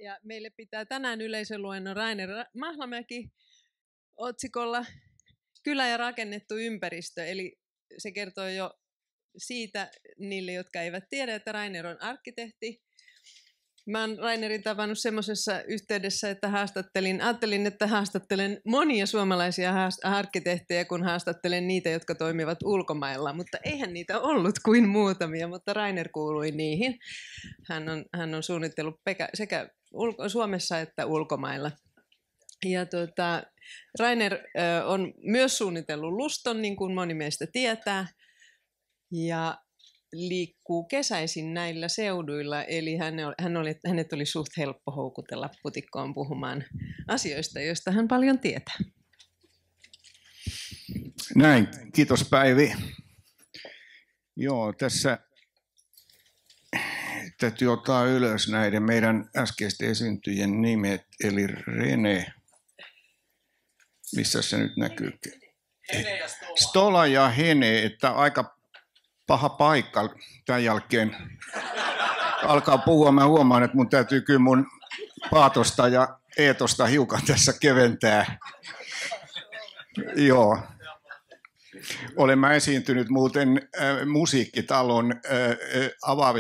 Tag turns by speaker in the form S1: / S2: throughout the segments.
S1: Ja meille pitää tänään yleisöluennon Rainer Mahlamäki otsikolla Kylä ja rakennettu ympäristö. Eli se kertoo jo siitä niille, jotka eivät tiedä, että Rainer on arkkitehti. Mä oon Rainerin tavannut semmoisessa yhteydessä, että ajattelin, että haastattelen monia suomalaisia arkkitehtejä, kun haastattelen niitä, jotka toimivat ulkomailla, mutta eihän niitä ollut kuin muutamia, mutta Rainer kuului niihin. Hän on suunnitellut sekä Suomessa että ulkomailla. Ja Rainer on myös suunnitellut Luston, niin kuin moni meistä tietää, ja liikkuu kesäisin näillä seuduilla, eli hänet oli suht helppo houkutella putikkoon puhumaan asioista, joista hän paljon tietää.
S2: Näin, kiitos Päivi. Joo, tässä täytyy ottaa ylös näiden meidän äskeisten esiintyjien nimet, eli Rene, missä se nyt näkyy? Stola ja Hene, että aika paha paikka tämän jälkeen alkaa puhua. Mä huomaan, että mun täytyy kyllä mun paatosta ja eetosta hiukan tässä keventää. Joo. Olen mä esiintynyt muuten musiikkitalon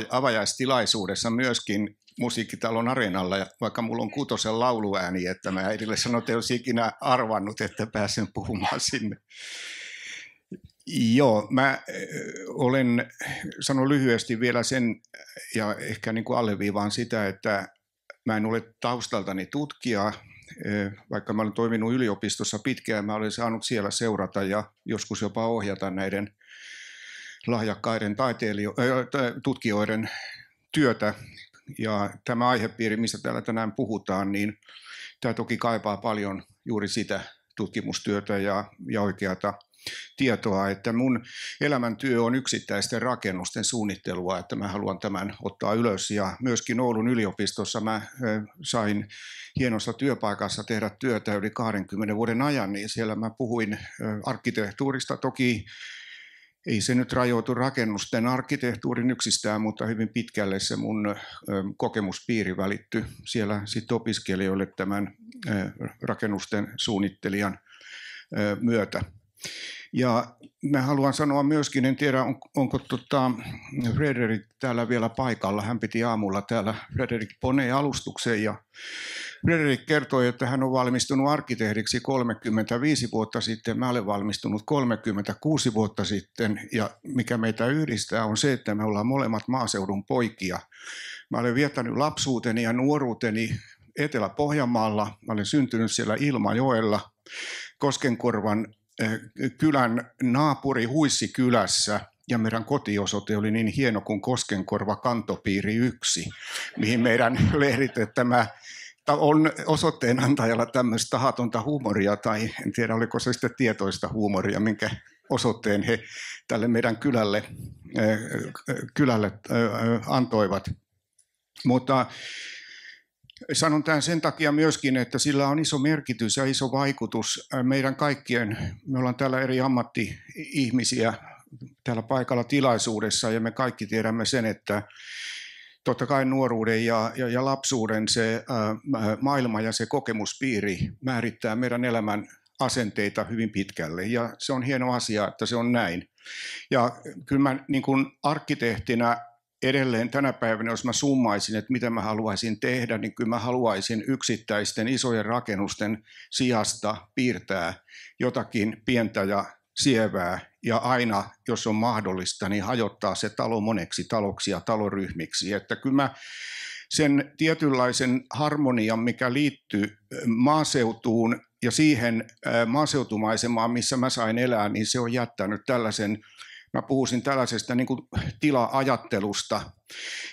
S2: avajaistilaisuudessa myöskin Musiikkitalon Areenalla, vaikka mulla on 6 lauluääni, että mä äidille sanoin, että ei olisi ikinä arvannut, että pääsen puhumaan sinne. Joo, mä sanon lyhyesti vielä sen, ja ehkä niin kuin alleviivaan sitä, että mä en ole taustaltani tutkija, vaikka mä olen toiminut yliopistossa pitkään, mä olen saanut siellä seurata ja joskus jopa ohjata näiden lahjakkaiden tutkijoiden työtä. Ja tämä aihepiiri, mistä täällä tänään puhutaan, niin tämä toki kaipaa paljon juuri sitä tutkimustyötä ja oikeata tietoa, että mun elämäntyö on yksittäisten rakennusten suunnittelua, että mä haluan tämän ottaa ylös. Ja myöskin Oulun yliopistossa mä sain hienossa työpaikassa tehdä työtä yli 20 vuoden ajan, niin siellä mä puhuin arkkitehtuurista. Toki ei se nyt rajoitu rakennusten arkkitehtuurin yksistään, mutta hyvin pitkälle se mun kokemuspiiri välittyi siellä sitten opiskelijoille tämän rakennusten suunnittelijan myötä. Ja mä haluan sanoa myöskin, en tiedä onko Frederik täällä vielä paikalla, hän piti aamulla täällä Frederik Poneen alustuksen ja Frederik kertoi, että hän on valmistunut arkkitehdiksi 35 vuotta sitten, mä olen valmistunut 36 vuotta sitten ja mikä meitä yhdistää on se, että me ollaan molemmat maaseudun poikia. Mä olen viettänyt lapsuuteni ja nuoruuteni Etelä-Pohjanmaalla, mä olen syntynyt siellä Ilmajoella, Koskenkorvan kylän naapuri Huissikylässä ja meidän kotiosoite oli niin hieno kuin Koskenkorva kantopiiri 1, mihin meidän lehditettämä on osoitteen antajalla tämmöistä tahatonta huumoria tai en tiedä oliko se sitten tietoista huumoria, minkä osoitteen he tälle meidän kylälle antoivat. Mutta sanon tämän sen takia myöskin, että sillä on iso merkitys ja iso vaikutus meidän kaikkien. Me ollaan täällä eri ammatti-ihmisiä täällä paikalla tilaisuudessa ja me kaikki tiedämme sen, että totta kai nuoruuden ja lapsuuden se maailma ja se kokemuspiiri määrittää meidän elämän asenteita hyvin pitkälle ja se on hieno asia, että se on näin. Ja kyllä mä niin kuin arkkitehtinä edelleen tänä päivänä, jos mä summaisin, että mitä mä haluaisin tehdä, niin kyllä mä haluaisin yksittäisten isojen rakennusten sijasta piirtää jotakin pientä ja sievää ja aina, jos on mahdollista, niin hajottaa se talo moneksi taloksi ja taloryhmiksi. Että kyllä mä sen tietynlaisen harmonian, mikä liittyy maaseutuun ja siihen maaseutumaisemaan, missä mä sain elää, niin se on jättänyt tällaisen. Mä puhuisin tällaisesta niin kuin tila-ajattelusta,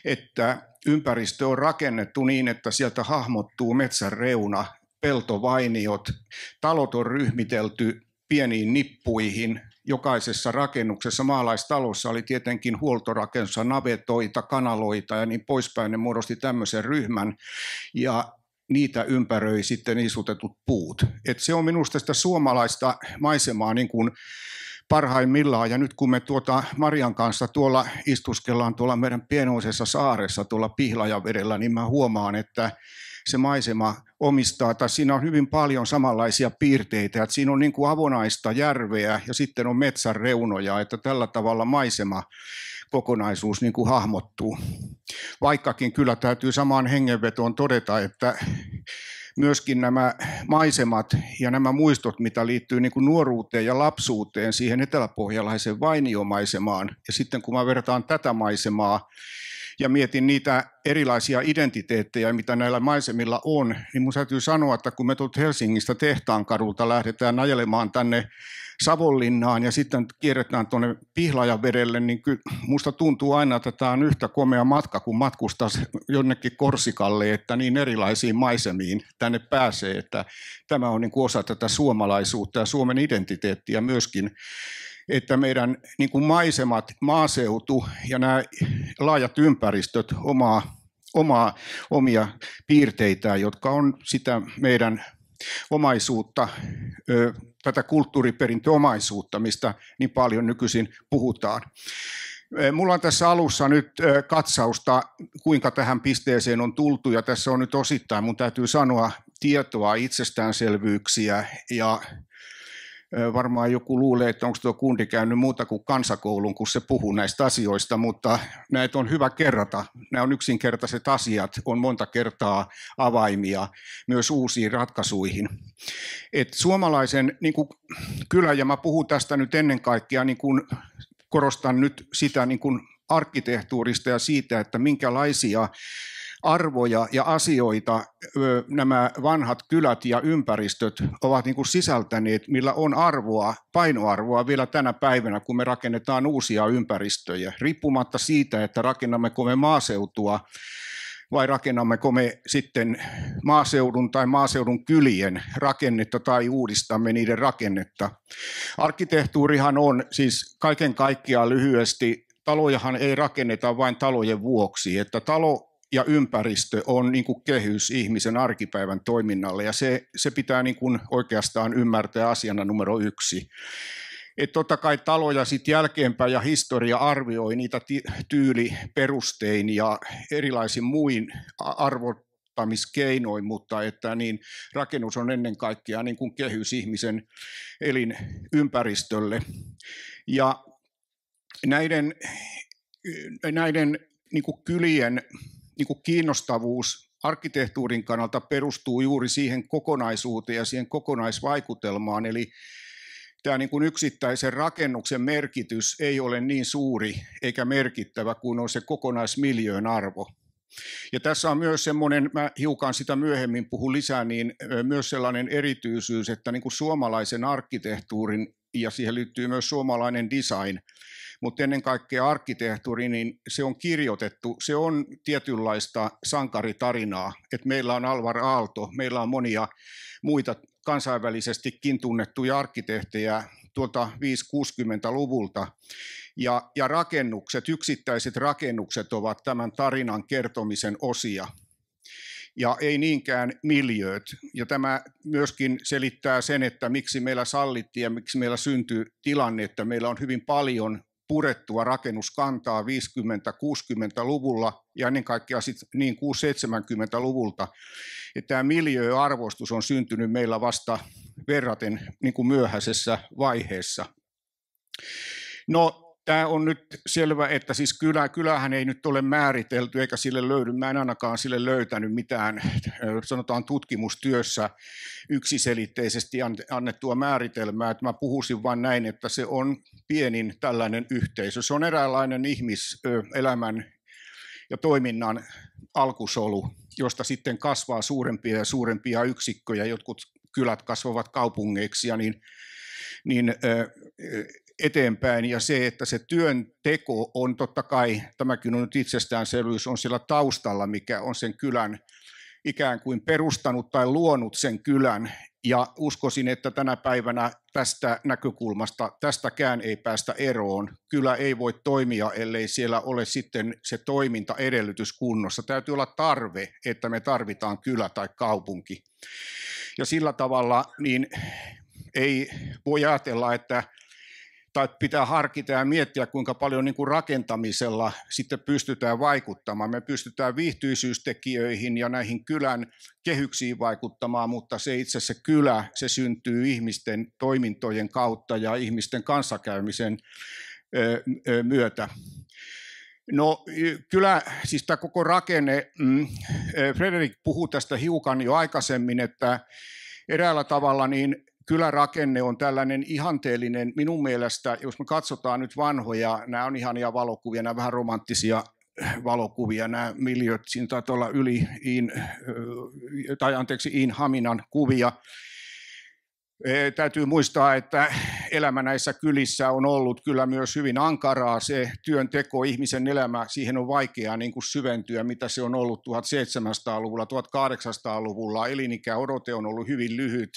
S2: että ympäristö on rakennettu niin, että sieltä hahmottuu metsän reuna, peltovainiot, talot on ryhmitelty pieniin nippuihin. Jokaisessa rakennuksessa, maalaistalossa oli tietenkin huoltorakennussa, navetoita, kanaloita ja niin poispäin. Ne muodosti tämmöisen ryhmän ja niitä ympäröi sitten isutetut puut. Et se on minusta sitä suomalaista maisemaa niin kuin parhaimmillaan. Ja nyt kun me Marian kanssa tuolla istuskellaan tuolla meidän pienoisessa saaressa tuolla Pihlajavedellä, niin mä huomaan, että se maisema omistaa, tai siinä on hyvin paljon samanlaisia piirteitä, että siinä on niin kuin avonaista järveä ja sitten on metsän reunoja, että tällä tavalla maisema kokonaisuus niin kuin hahmottuu. Vaikkakin kyllä täytyy samaan hengenvetoon todeta, että myöskin nämä maisemat ja nämä muistot, mitä liittyy niin kuin nuoruuteen ja lapsuuteen, siihen eteläpohjalaiseen vainiomaisemaan, ja sitten kun mä vertaan tätä maisemaa ja mietin niitä erilaisia identiteettejä, mitä näillä maisemilla on, niin mun täytyy sanoa, että kun me tuolta Helsingistä Tehtaankadulta lähdetään ajelemaan tänne Savonlinnaan ja sitten kierretään tuonne Pihlajavedelle, niin kyllä musta tuntuu aina, että tämä on yhtä komea matka, kun matkustaa jonnekin Korsikalle, että niin erilaisiin maisemiin tänne pääsee, että tämä on niin kuin osa tätä suomalaisuutta ja Suomen identiteettiä myöskin, että meidän niin kuin maisemat, maaseutu ja nämä laajat ympäristöt omia piirteitään, jotka on sitä meidän omaisuutta, tätä kulttuuriperintöomaisuutta, mistä niin paljon nykyisin puhutaan. Mulla on tässä alussa nyt katsausta, kuinka tähän pisteeseen on tultu, ja tässä on nyt osittain, mun täytyy sanoa, tietoa, itsestäänselvyyksiä, ja varmaan joku luulee, että onko tuo kundi käynyt muuta kuin kansakoulun, kun se puhuu näistä asioista, mutta näitä on hyvä kerrata. Nämä on yksinkertaiset asiat, on monta kertaa avaimia myös uusiin ratkaisuihin. Et suomalaisen niin kuin kylä, ja mä puhun tästä nyt ennen kaikkea, niin kuin korostan nyt sitä niin kuin arkkitehtuurista ja siitä, että minkälaisia arvoja ja asioita nämä vanhat kylät ja ympäristöt ovat niin kuin sisältäneet, millä on arvoa, painoarvoa vielä tänä päivänä, kun me rakennetaan uusia ympäristöjä, riippumatta siitä, että rakennammeko me maaseutua vai rakennammeko me sitten maaseudun tai maaseudun kylien rakennetta tai uudistamme niiden rakennetta. Arkkitehtuurihan on siis kaiken kaikkiaan lyhyesti, talojahan ei rakenneta vain talojen vuoksi, että talo ja ympäristö on niin kuin kehys ihmisen arkipäivän toiminnalle, ja se pitää niin kuin oikeastaan ymmärtää asiana numero 1. Että totta kai taloja sitten jälkeenpäin ja historia arvioi niitä tyyliperustein ja erilaisin muin arvottamiskeinoin, mutta että niin rakennus on ennen kaikkea niin kuin kehys ihmisen elinympäristölle. Ja näiden niin kuin kylien niin kuin kiinnostavuus arkkitehtuurin kannalta perustuu juuri siihen kokonaisuuteen ja siihen kokonaisvaikutelmaan, eli tämä niin kuin yksittäisen rakennuksen merkitys ei ole niin suuri eikä merkittävä kuin on se kokonaismiljöön arvo. Ja tässä on myös semmoinen, mä hiukan sitä myöhemmin puhun lisää, niin myös sellainen erityisyys, että niin kuin suomalaisen arkkitehtuurin, ja siihen liittyy myös suomalainen design, mutta ennen kaikkea arkkitehtuuri, niin se on kirjoitettu, se on tietynlaista sankaritarinaa, että meillä on Alvar Aalto, meillä on monia muita kansainvälisestikin tunnettuja arkkitehtejä tuolta 5-60-luvulta, ja rakennukset, yksittäiset rakennukset ovat tämän tarinan kertomisen osia, ja ei niinkään miljööt. Ja tämä myöskin selittää sen, että miksi meillä sallittiin ja miksi meillä syntyi tilanne, että meillä on hyvin paljon purettua rakennuskantaa 50-60-luvulla ja ennen kaikkea sitten niin 6-70-luvulta. Ja tämä miljööarvostus on syntynyt meillä vasta verraten niin kuin myöhäisessä vaiheessa. No, tämä on nyt selvä, että siis kylähän ei nyt ole määritelty eikä sille löydy, mä en ainakaan sille löytänyt mitään, sanotaan tutkimustyössä yksiselitteisesti annettua määritelmää, että mä puhuisin vain näin, että se on pienin tällainen yhteisö. Se on eräänlainen ihmiselämän ja toiminnan alkusolu, josta sitten kasvaa suurempia ja suurempia yksikköjä, jotkut kylät kasvavat kaupungeiksi ja niin eteenpäin, ja se, että se työnteko on totta kai, tämäkin on nyt itsestäänselvyys, on siellä taustalla, mikä on sen kylän ikään kuin perustanut tai luonut sen kylän, ja uskoisin, että tänä päivänä tästä näkökulmasta, tästäkään ei päästä eroon. Kylä ei voi toimia, ellei siellä ole sitten se toimintaedellytys kunnossa. Täytyy olla tarve, että me tarvitaan kylä tai kaupunki. Ja sillä tavalla niin ei voi ajatella, että tai pitää harkita ja miettiä, kuinka paljon niin kuin rakentamisella sitten pystytään vaikuttamaan. Me pystytään viihtyisystekijöihin ja näihin kylän kehyksiin vaikuttamaan, mutta se itse se kylä, se syntyy ihmisten toimintojen kautta ja ihmisten kanssakäymisen myötä. No kyllä, siis tämä koko rakenne, Fredrik puhui tästä hiukan jo aikaisemmin, että eräällä tavalla niin kylärakenne on tällainen ihanteellinen minun mielestä, jos me katsotaan nyt vanhoja, nämä on ihania valokuvia, nämä vähän romanttisia valokuvia, nämä miljöt, siinä taitaa olla Iin Haminan kuvia. Täytyy muistaa, että elämä näissä kylissä on ollut kyllä myös hyvin ankaraa. Se työnteko, ihmisen elämä, siihen on vaikeaa niin kuin syventyä, mitä se on ollut 1700-luvulla, 1800-luvulla. Elinikäodote on ollut hyvin lyhyt,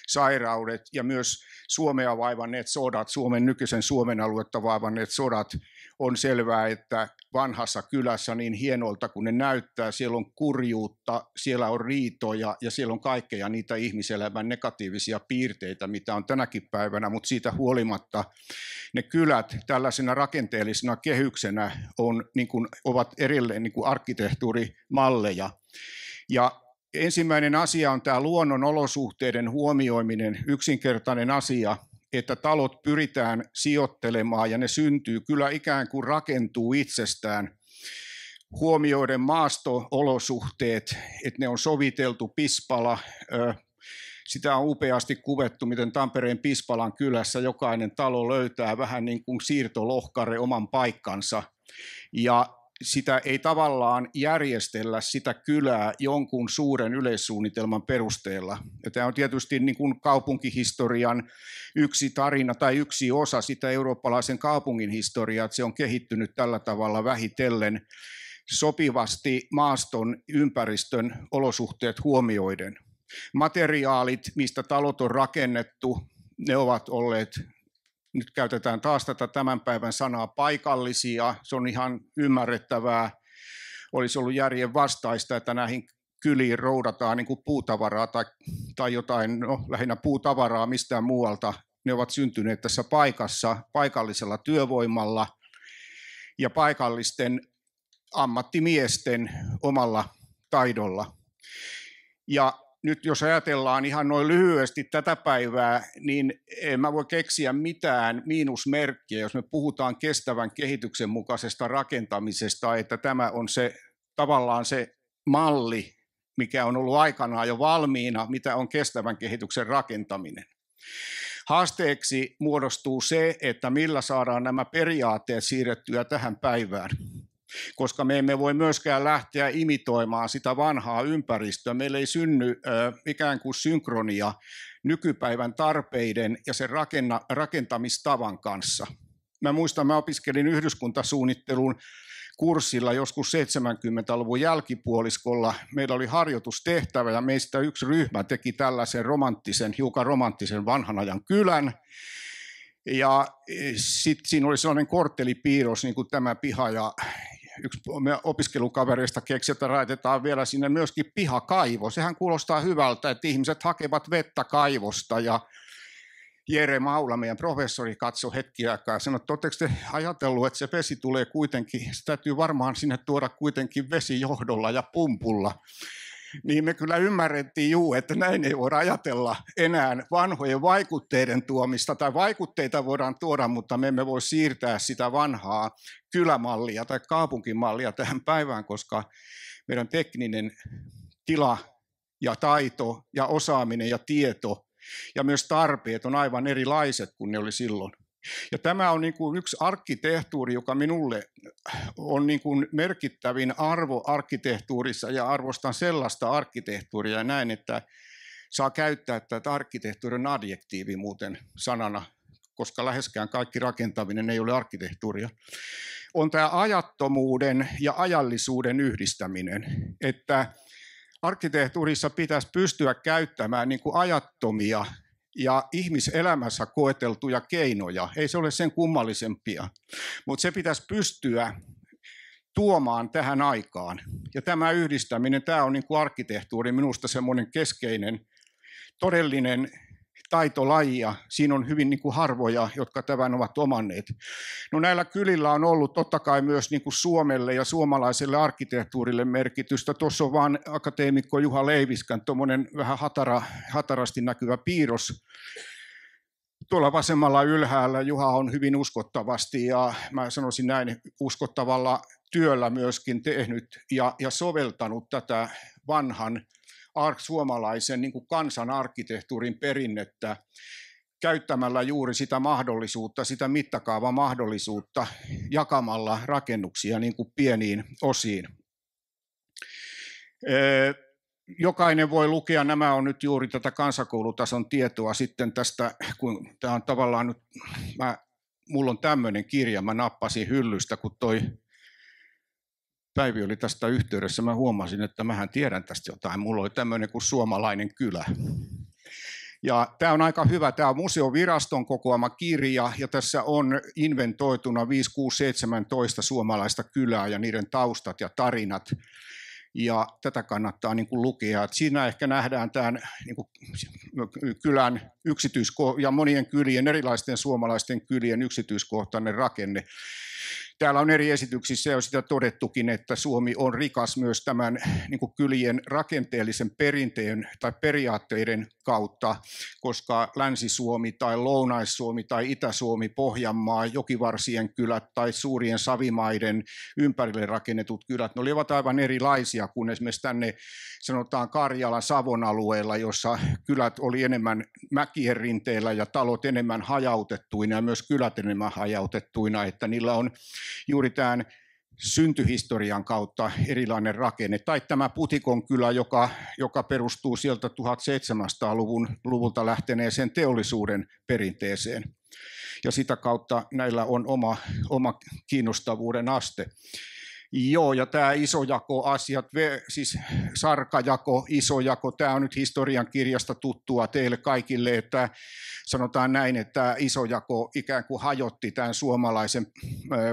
S2: sairaudet ja myös Suomea vaivanneet sodat, nykyisen Suomen aluetta vaivanneet sodat. On selvää, että vanhassa kylässä niin hienolta kuin ne näyttää, siellä on kurjuutta, siellä on riitoja ja siellä on kaikkea niitä ihmiselämän negatiivisia piirteitä, mitä on tänäkin päivänä, mutta siitä huolimatta ne kylät tällaisena rakenteellisena kehyksenä ovat erilleen niin kuin arkkitehtuurimalleja. Ja ensimmäinen asia on tämä luonnon olosuhteiden huomioiminen, yksinkertainen asia, että talot pyritään sijoittelemaan ja ne syntyy, kyllä ikään kuin rakentuu itsestään huomioiden maasto-olosuhteet, että ne on soviteltu Pispala. Sitä on upeasti kuvettu, miten Tampereen Pispalan kylässä jokainen talo löytää vähän niin kuin siirtolohkare oman paikkansa ja sitä ei tavallaan järjestellä sitä kylää jonkun suuren yleissuunnitelman perusteella. Ja tämä on tietysti niin kuin kaupunkihistorian yksi tarina tai yksi osa sitä eurooppalaisen kaupungin historiaa, että se on kehittynyt tällä tavalla vähitellen sopivasti maaston ympäristön olosuhteet huomioiden. Materiaalit, mistä talot on rakennettu, ne ovat olleet, nyt käytetään taas tätä tämän päivän sanaa, paikallisia. Se on ihan ymmärrettävää. Olisi ollut järjen vastaista, että näihin kyliin roudataan niin kuin puutavaraa tai jotain, lähinnä puutavaraa mistään muualta. Ne ovat syntyneet tässä paikassa paikallisella työvoimalla ja paikallisten ammattimiesten omalla taidolla. Ja nyt jos ajatellaan ihan noin lyhyesti tätä päivää, niin en mä voi keksiä mitään miinusmerkkiä, jos me puhutaan kestävän kehityksen mukaisesta rakentamisesta, että tämä on se tavallaan se malli, mikä on ollut aikanaan jo valmiina, mitä on kestävän kehityksen rakentaminen. Haasteeksi muodostuu se, että millä saadaan nämä periaatteet siirrettyä tähän päivään. Koska me emme voi myöskään lähteä imitoimaan sitä vanhaa ympäristöä. Meillä ei synny ikään kuin synkronia nykypäivän tarpeiden ja sen rakentamistavan kanssa. Mä muistan, mä opiskelin yhdyskuntasuunnittelun kurssilla joskus 70-luvun jälkipuoliskolla. Meillä oli harjoitustehtävä ja meistä yksi ryhmä teki tällaisen hiukan romanttisen vanhan ajan kylän. Ja sitten siinä oli sellainen korttelipiirros, niin kuin tämä piha, ja yksi opiskelukavereista keksi, että raitetaan vielä sinne myöskin pihakaivo. Sehän kuulostaa hyvältä, että ihmiset hakevat vettä kaivosta, ja Jere Maula, meidän professori, katsoi hetki aikaa ja sanoi, että oletteko te ajatellut, että se vesi tulee kuitenkin, se täytyy varmaan sinne tuoda kuitenkin vesijohdolla ja pumpulla. Niin me kyllä ymmärrettiin että näin ei voida ajatella enää vanhojen vaikutteiden tuomista, tai vaikutteita voidaan tuoda, mutta me emme voi siirtää sitä vanhaa kylämallia tai kaupunkimallia tähän päivään, koska meidän tekninen tila ja taito ja osaaminen ja tieto ja myös tarpeet on aivan erilaiset kuin ne oli silloin. Ja tämä on niin kuin yksi arkkitehtuuri, joka minulle on niin kuin merkittävin arvo arkkitehtuurissa, ja arvostan sellaista arkkitehtuuria ja näin, että saa käyttää tätä arkkitehtuurin adjektiivi muuten sanana, koska läheskään kaikki rakentaminen ei ole arkkitehtuuria, on tämä ajattomuuden ja ajallisuuden yhdistäminen, että arkkitehtuurissa pitäisi pystyä käyttämään niin kuin ajattomia ja ihmiselämässä koeteltuja keinoja. Ei se ole sen kummallisempia, mutta se pitäisi pystyä tuomaan tähän aikaan. Ja tämä yhdistäminen, tämä on niin kuin arkkitehtuuri minusta semmoinen keskeinen, todellinen taitolajia. Siinä on hyvin niin kuin harvoja, jotka tämän ovat omanneet. No näillä kylillä on ollut totta kai myös niin kuin Suomelle ja suomalaiselle arkkitehtuurille merkitystä. Tuossa on vain akateemikko Juha Leiviskän tuommoinen vähän hatarasti näkyvä piirros. Tuolla vasemmalla ylhäällä Juha on hyvin uskottavasti ja mä sanoisin näin uskottavalla työllä myöskin tehnyt ja soveltanut tätä vanhan suomalaisen niin kuin kansanarkkitehtuurin perinnettä käyttämällä juuri sitä mahdollisuutta, sitä mittakaavamahdollisuutta jakamalla rakennuksia niin kuin pieniin osiin. Jokainen voi lukea, nämä on nyt juuri tätä kansakoulutason tietoa sitten tästä, kun tämä on tavallaan nyt, mulla on tämmöinen kirja, mä nappasin hyllystä, kun toi Päivi oli tästä yhteydessä, mä huomasin, että mähän tiedän tästä jotain, mulla oli tämmöinen kuin Suomalainen kylä. Ja tämä on aika hyvä, tämä on museoviraston kokoama kirja ja tässä on inventoituna 5, 6, 17 suomalaista kylää ja niiden taustat ja tarinat. Ja tätä kannattaa niin kuin lukea. Että siinä ehkä nähdään tämän niin kuin kylän ja monien kylien, erilaisten suomalaisten kylien yksityiskohtainen rakenne. Täällä on eri esityksissä jo sitä todettukin, että Suomi on rikas myös tämän niin kuin kylien rakenteellisen perinteen tai periaatteiden kautta, koska Länsi-Suomi tai Lounais-Suomi tai Itä-Suomi, Pohjanmaa, jokivarsien kylät tai suurien savimaiden ympärille rakennetut kylät, ne olivat aivan erilaisia kuin esimerkiksi tänne sanotaan Karjalan Savon alueella, jossa kylät oli enemmän mäkien rinteillä ja talot enemmän hajautettuina ja myös kylät enemmän hajautettuina, että niillä on juuri tämän syntyhistorian kautta erilainen rakenne. Tai tämä Putikon kylä, joka perustuu sieltä 1700-luvulta lähteneeseen teollisuuden perinteeseen. Ja sitä kautta näillä on oma kiinnostavuuden aste. Joo, ja tämä isojakoasiat, siis sarkajako, isojako, tämä on nyt historian kirjasta tuttua teille kaikille, että sanotaan näin, että isojako ikään kuin hajotti tämän suomalaisen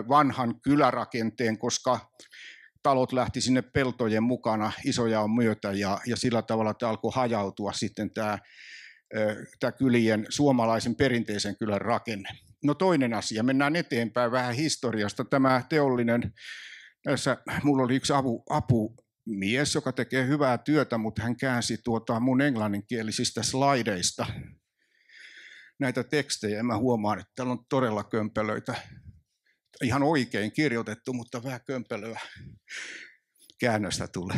S2: vanhan kylärakenteen, koska talot lähti sinne peltojen mukana isojaon myötä ja sillä tavalla tämä alkoi hajautua sitten tämä kylien suomalaisen perinteisen kylän rakenne. No toinen asia, mennään eteenpäin vähän historiasta. Tämä teollinen, tässä mulla oli yksi apumies, joka tekee hyvää työtä, mutta hän käänsi mun englanninkielisistä slaideista näitä tekstejä. Ja mä huomaan, että täällä on todella kömpelöitä. Ihan oikein kirjoitettu, mutta vähän kömpelöä käännöstä tulee.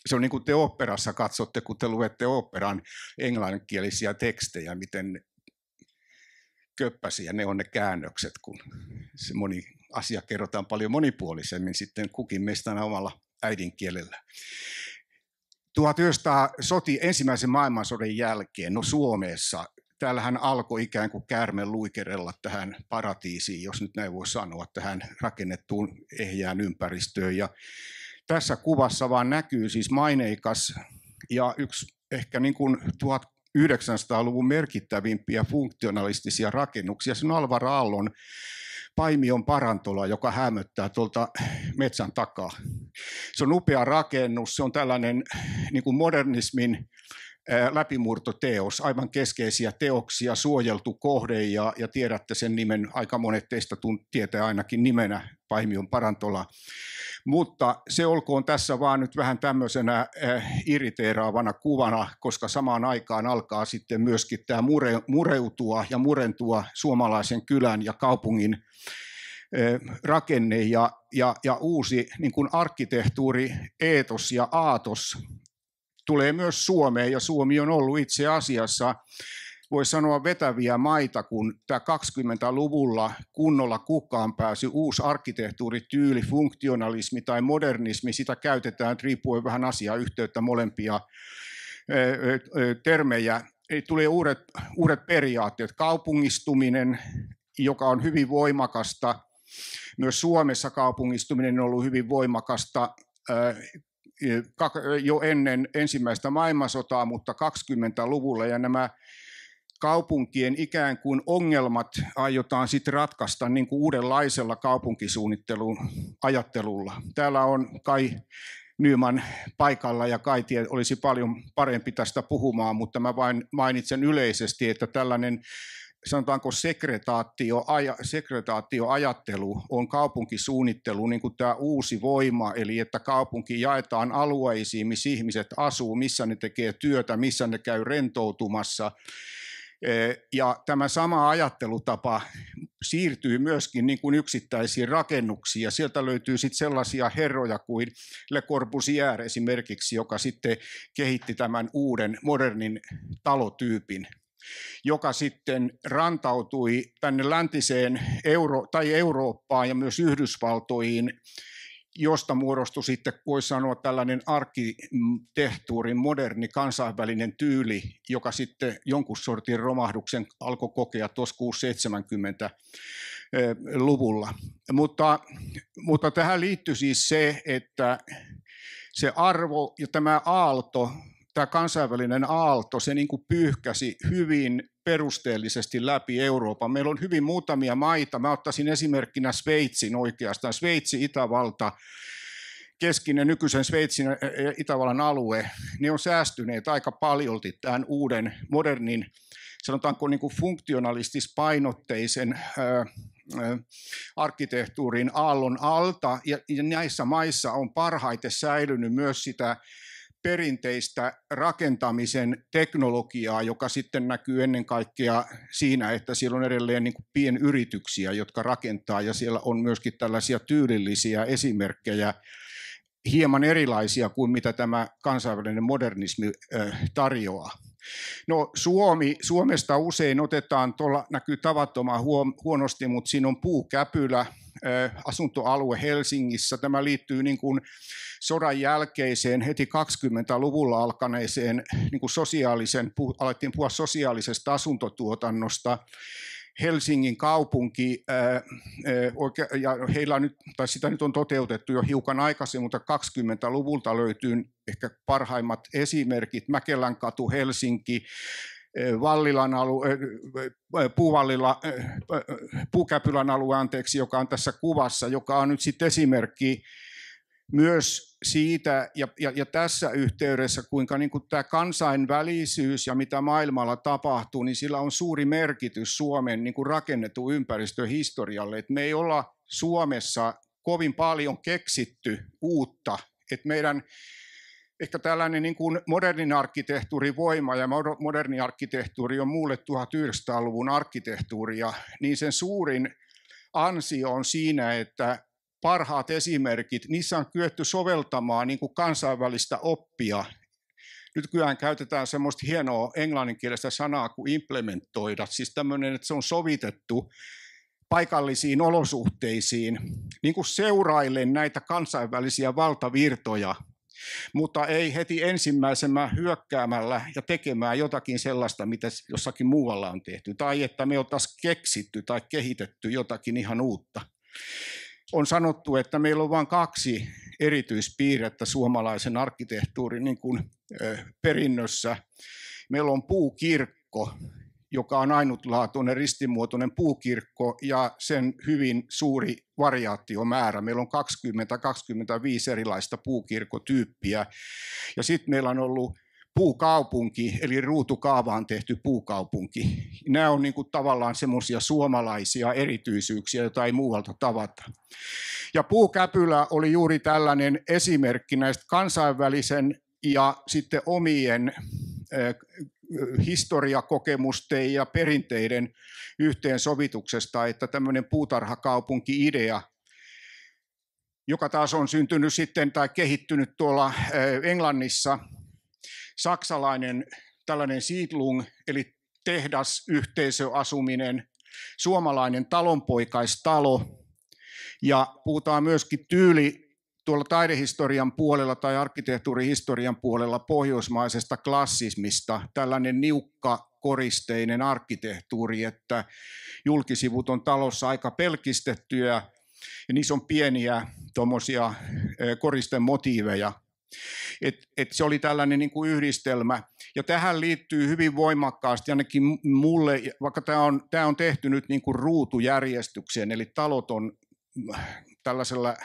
S2: Se on niin kuin te oopperassa katsotte, kun te luette oopperan englanninkielisiä tekstejä, miten köppäsiä ne on ne käännökset, kun se moni asia kerrotaan paljon monipuolisemmin sitten kukin meistä omalla äidinkielellä. 1900 ensimmäisen maailmansodan jälkeen, Suomessa, täällähän alkoi ikään kuin käärme luikerella tähän paratiisiin, jos nyt näin voi sanoa, tähän rakennettuun ehjään ympäristöön. Ja tässä kuvassa vaan näkyy siis maineikas ja yksi ehkä niin kuin 1900-luvun merkittävimpiä funktionalistisia rakennuksia. Se on Alvar Aallon Paimion parantola, joka hämöttää tuolta metsän takaa. Se on upea rakennus, se on tällainen niin kuin modernismin läpimurtoteos, aivan keskeisiä teoksia, suojeltu kohde ja tiedätte sen nimen, aika monet teistä tietää ainakin nimenä Paimion parantola. Mutta se olkoon tässä vaan nyt vähän tämmöisenä irriteeraavana kuvana, koska samaan aikaan alkaa sitten myöskin tämä mureutua ja murentua suomalaisen kylän ja kaupungin rakenne ja uusi niin kuin arkkitehtuuri, eetos ja aatos tulee myös Suomeen, ja Suomi on ollut itse asiassa, voi sanoa, vetäviä maita, kun tämä 20-luvulla kunnolla kukkaan pääsy uusi arkkitehtuurityyli, funktionalismi tai modernismi, sitä käytetään riippuen vähän asiayhteyttä molempia termejä. Tulee uudet periaatteet, kaupungistuminen, joka on hyvin voimakasta. Myös Suomessa kaupungistuminen on ollut hyvin voimakasta jo ennen ensimmäistä maailmansotaa, mutta 20-luvulla, ja nämä kaupunkien ikään kuin ongelmat aiotaan sitten ratkaista niin kuin uudenlaisella kaupunkisuunnittelun ajattelulla. Täällä on kai Nyman paikalla ja kai olisi paljon parempi tästä puhumaan, mutta mä vain mainitsen yleisesti, että tällainen sanotaanko sekretaatioajattelu on kaupunkisuunnittelu niin kuin tämä uusi voima, eli että kaupunki jaetaan alueisiin, missä ihmiset asuu, missä ne tekee työtä, missä ne käy rentoutumassa. Ja tämä sama ajattelutapa siirtyy myöskin niin kuin yksittäisiin rakennuksiin, ja sieltä löytyy sitten sellaisia herroja kuin Le Corbusier esimerkiksi, joka sitten kehitti tämän uuden modernin talotyypin, joka sitten rantautui tänne läntiseen Eurooppaan ja myös Yhdysvaltoihin, josta muodostui sitten, voisi sanoa, tällainen arkkitehtuurin moderni kansainvälinen tyyli, joka sitten jonkun sortin romahduksen alkoi kokea tuossa 670-luvulla. Mutta tähän liittyy siis se, että se arvo ja tämä aalto, tämä kansainvälinen aalto, se niin kuin pyyhkäsi hyvin perusteellisesti läpi Euroopan. Meillä on hyvin muutamia maita. Mä ottaisin esimerkkinä Sveitsin oikeastaan. Sveitsi, Itävalta, keskinen nykyisen Sveitsin ja Itävallan alue, ne on säästyneet aika paljolti tämän uuden modernin, sanotaanko niin kuin funktionalistis-painotteisen arkkitehtuurin aallon alta. Ja näissä maissa on parhaiten säilynyt myös sitä perinteistä rakentamisen teknologiaa, joka sitten näkyy ennen kaikkea siinä, että siellä on edelleen niin kuin pienyrityksiä, jotka rakentaa, ja siellä on myöskin tällaisia tyylillisiä esimerkkejä, hieman erilaisia kuin mitä tämä kansainvälinen modernismi tarjoaa. No Suomesta usein otetaan, tuolla näkyy tavattoman huonosti, mutta siinä on Puukäpylä, asuntoalue Helsingissä. Tämä liittyy niin kuin sodan jälkeiseen, heti 20-luvulla alkaneeseen niin kuin alettiin puhua sosiaalisesta asuntotuotannosta. Helsingin kaupunki, ja heillä nyt, tai sitä nyt on toteutettu jo hiukan aikaisemmin, mutta 20-luvulta löytyy ehkä parhaimmat esimerkit. Mäkelänkatu, Helsinki, Vallilan alue, Puukäpylän alue, joka on tässä kuvassa, joka on nyt sitten esimerkki myös siitä ja tässä yhteydessä, kuinka niin kuin tämä kansainvälisyys ja mitä maailmalla tapahtuu, niin sillä on suuri merkitys Suomen niin kuin rakennetun ympäristöhistorialle. Et me ei olla Suomessa kovin paljon keksitty uutta, että meidän ehkä tällainen niin kuin modernin arkkitehtuurin voima, ja moderni arkkitehtuuri on muulle 1900-luvun arkkitehtuuria, niin sen suurin ansio on siinä, että parhaat esimerkit, niissä on kyetty soveltamaan niin kuin kansainvälistä oppia. Nykyään käytetään semmoista hienoa englanninkielistä sanaa kuin implementoida, siis tämmöinen, että se on sovitettu paikallisiin olosuhteisiin, niin kuin seuraillen näitä kansainvälisiä valtavirtoja, mutta ei heti ensimmäisenä hyökkäämällä ja tekemään jotakin sellaista, mitä jossakin muualla on tehty, tai että me oltaisiin keksitty tai kehitetty jotakin ihan uutta. On sanottu, että meillä on vain 2 erityispiirrettä suomalaisen arkkitehtuurin niin kuin, perinnössä. Meillä on puukirkko, joka on ainutlaatuinen ristimuotoinen puukirkko, ja sen hyvin suuri variaatiomäärä. Meillä on 20-25 erilaista puukirkkotyyppiä. Ja sitten meillä on ollut puukaupunki, eli ruutukaavaan tehty puukaupunki. Nämä on niin kuin tavallaan semmoisia suomalaisia erityisyyksiä, joita ei muualta tavata. Ja Puukäpylä oli juuri tällainen esimerkki näistä kansainvälisen ja sitten omien historiakokemusten ja perinteiden yhteensovituksesta, että tämmöinen puutarhakaupunki-idea, joka taas on syntynyt sitten tai kehittynyt tuolla Englannissa, saksalainen tällainen Siedlung, eli tehdasyhteisöasuminen, suomalainen talonpoikaistalo, ja puhutaan myöskin tyyli tuolla taidehistorian puolella tai arkkitehtuurihistorian puolella pohjoismaisesta klassismista, tällainen niukka koristeinen arkkitehtuuri, että julkisivut on talossa aika pelkistettyjä ja niissä on pieniä tuommoisia koristemotiiveja. Et se oli tällainen niin kuin yhdistelmä. Ja tähän liittyy hyvin voimakkaasti, ainakin mulle, vaikka tämä on tehty nyt niin kuin ruutujärjestykseen, eli talot on tällaisella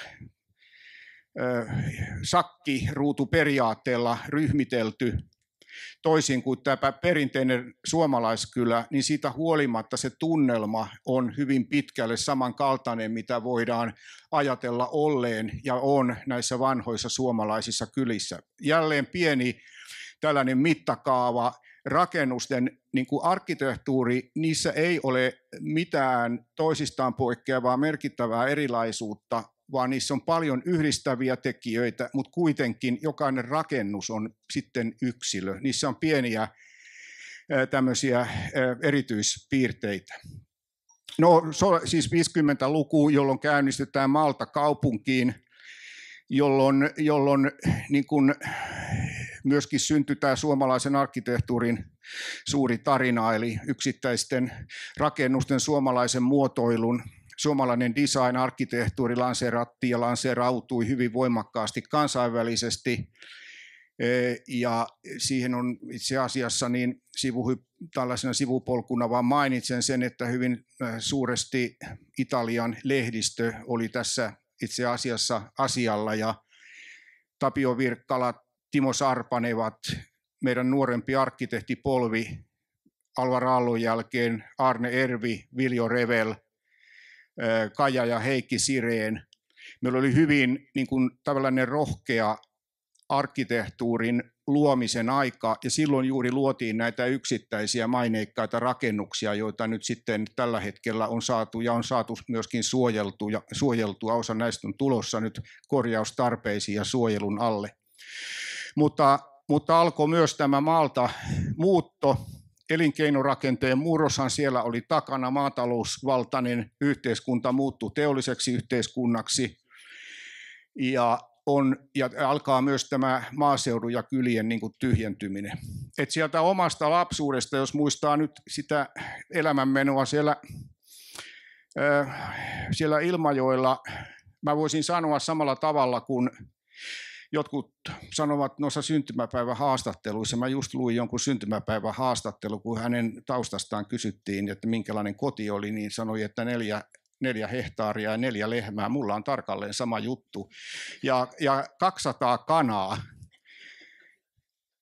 S2: sakkiruutuperiaatteella ryhmitelty, toisin kuin tämä perinteinen suomalaiskylä, niin siitä huolimatta se tunnelma on hyvin pitkälle samankaltainen, mitä voidaan ajatella olleen ja on näissä vanhoissa suomalaisissa kylissä. Jälleen pieni tällainen mittakaava, rakennusten niin kuin arkkitehtuuri, niissä ei ole mitään toisistaan poikkeavaa merkittävää erilaisuutta, vaan niissä on paljon yhdistäviä tekijöitä, mutta kuitenkin jokainen rakennus on sitten yksilö. Niissä on pieniä tämmöisiä erityispiirteitä. No siis 50-luku, jolloin käynnistetään Malta kaupunkiin, jolloin niin kuin myöskin syntyi tämä suomalaisen arkkitehtuurin suuri tarina, eli yksittäisten rakennusten suomalaisen muotoilun. Suomalainen design-arkkitehtuuri lanseerattiin ja lanseerautui hyvin voimakkaasti kansainvälisesti. Ja siihen on itse asiassa niin tällaisena sivupolkuna vaan mainitsen sen, että hyvin suuresti Italian lehdistö oli tässä itse asiassa asialla. Ja Tapio Virkkala, Timo Sarpanevat, meidän nuorempi arkkitehtipolvi Alvar Aallon jälkeen, Arne Ervi, Viljo Revel, Kaija ja Heikki Sireen. Meillä oli hyvin niin kuin tällainen rohkea arkkitehtuurin luomisen aika, ja silloin juuri luotiin näitä yksittäisiä maineikkaita rakennuksia, joita nyt sitten tällä hetkellä on saatu ja on saatu myöskin suojeltua. Osa näistä on tulossa nyt korjaustarpeisiin ja suojelun alle. Mutta alkoi myös tämä maalta muutto. Elinkeinorakenteen murroshan siellä oli takana, maatalousvaltainen yhteiskunta muuttui teolliseksi yhteiskunnaksi ja alkaa myös tämä maaseudun ja kylien niin kuin tyhjentyminen. Et sieltä omasta lapsuudesta, jos muistaa nyt sitä elämänmenoa siellä Ilmajoella, mä voisin sanoa samalla tavalla kuin jotkut sanovat noissa syntymäpäivähaastatteluissa. Mä just luin jonkun syntymäpäivähaastattelu, kun hänen taustastaan kysyttiin, että minkälainen koti oli, niin sanoi, että 4 hehtaaria ja 4 lehmää. Mulla on tarkalleen sama juttu. Ja 200 kanaa.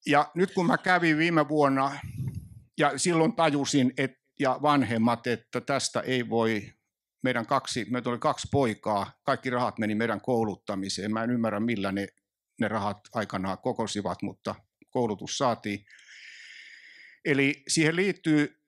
S2: Ja nyt kun mä kävin viime vuonna, ja silloin tajusin, ja vanhemmat, että tästä ei voi, meitä oli 2 poikaa, kaikki rahat meni meidän kouluttamiseen. Mä en ymmärrä, millä ne rahat aikanaan kokosivat, mutta koulutus saatiin. Eli siihen liittyy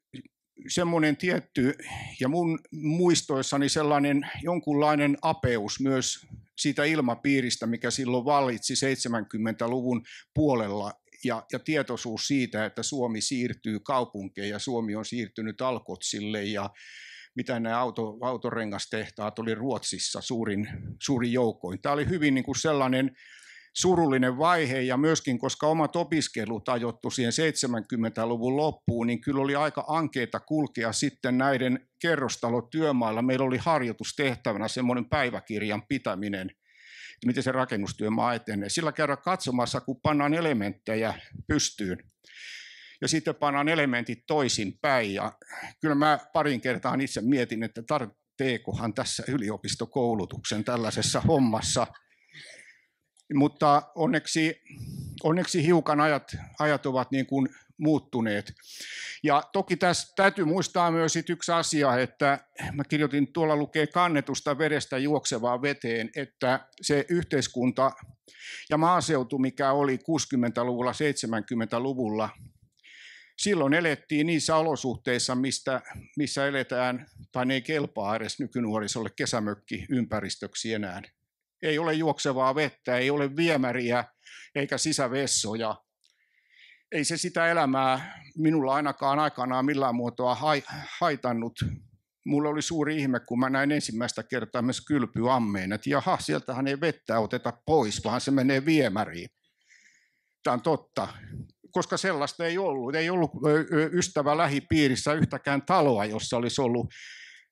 S2: semmoinen tietty, ja mun muistoissani sellainen jonkunlainen apeus myös siitä ilmapiiristä, mikä silloin vallitsi 70-luvun puolella, ja tietoisuus siitä, että Suomi siirtyy kaupunkeihin, ja Suomi on siirtynyt Alkotsille, ja mitä nämä autorengastehtaat oli Ruotsissa suurin joukoin. Tämä oli hyvin niin kuin sellainen surullinen vaihe, ja myöskin koska omat opiskelut ajoittu siihen 70-luvun loppuun, niin kyllä oli aika ankeita kulkea sitten näiden kerrostalotyömailla. Meillä oli harjoitustehtävänä semmoinen päiväkirjan pitäminen, miten se rakennustyömaa etenee. Sillä käydään katsomassa, kun pannaan elementtejä pystyyn ja sitten pannaan elementit toisinpäin. Ja kyllä mä parin kertaan itse mietin, että tarvitseekohan tässä yliopistokoulutuksen tällaisessa hommassa. Mutta onneksi hiukan ajat ovat niin kuin muuttuneet. Ja toki tässä täytyy muistaa myös yksi asia, että mä kirjoitin, tuolla lukee kannetusta vedestä juoksevaan veteen, että se yhteiskunta ja maaseutu, mikä oli 60-luvulla, 70-luvulla, silloin elettiin niissä olosuhteissa, missä eletään, tai ne ei kelpaa edes nykynuorisolle kesämökkiympäristöksi enää. Ei ole juoksevaa vettä, ei ole viemäriä eikä sisävessoja. Ei se sitä elämää minulla ainakaan aikanaan millään muotoa haitannut. Mulla oli suuri ihme, kun mä näin ensimmäistä kertaa myös kylpyammeen, että jaha, sieltähän ei vettä oteta pois, vaan se menee viemäriin. Tämä on totta, koska sellaista ei ollut. Ei ollut ystävä lähipiirissä yhtäkään taloa, jossa olisi ollut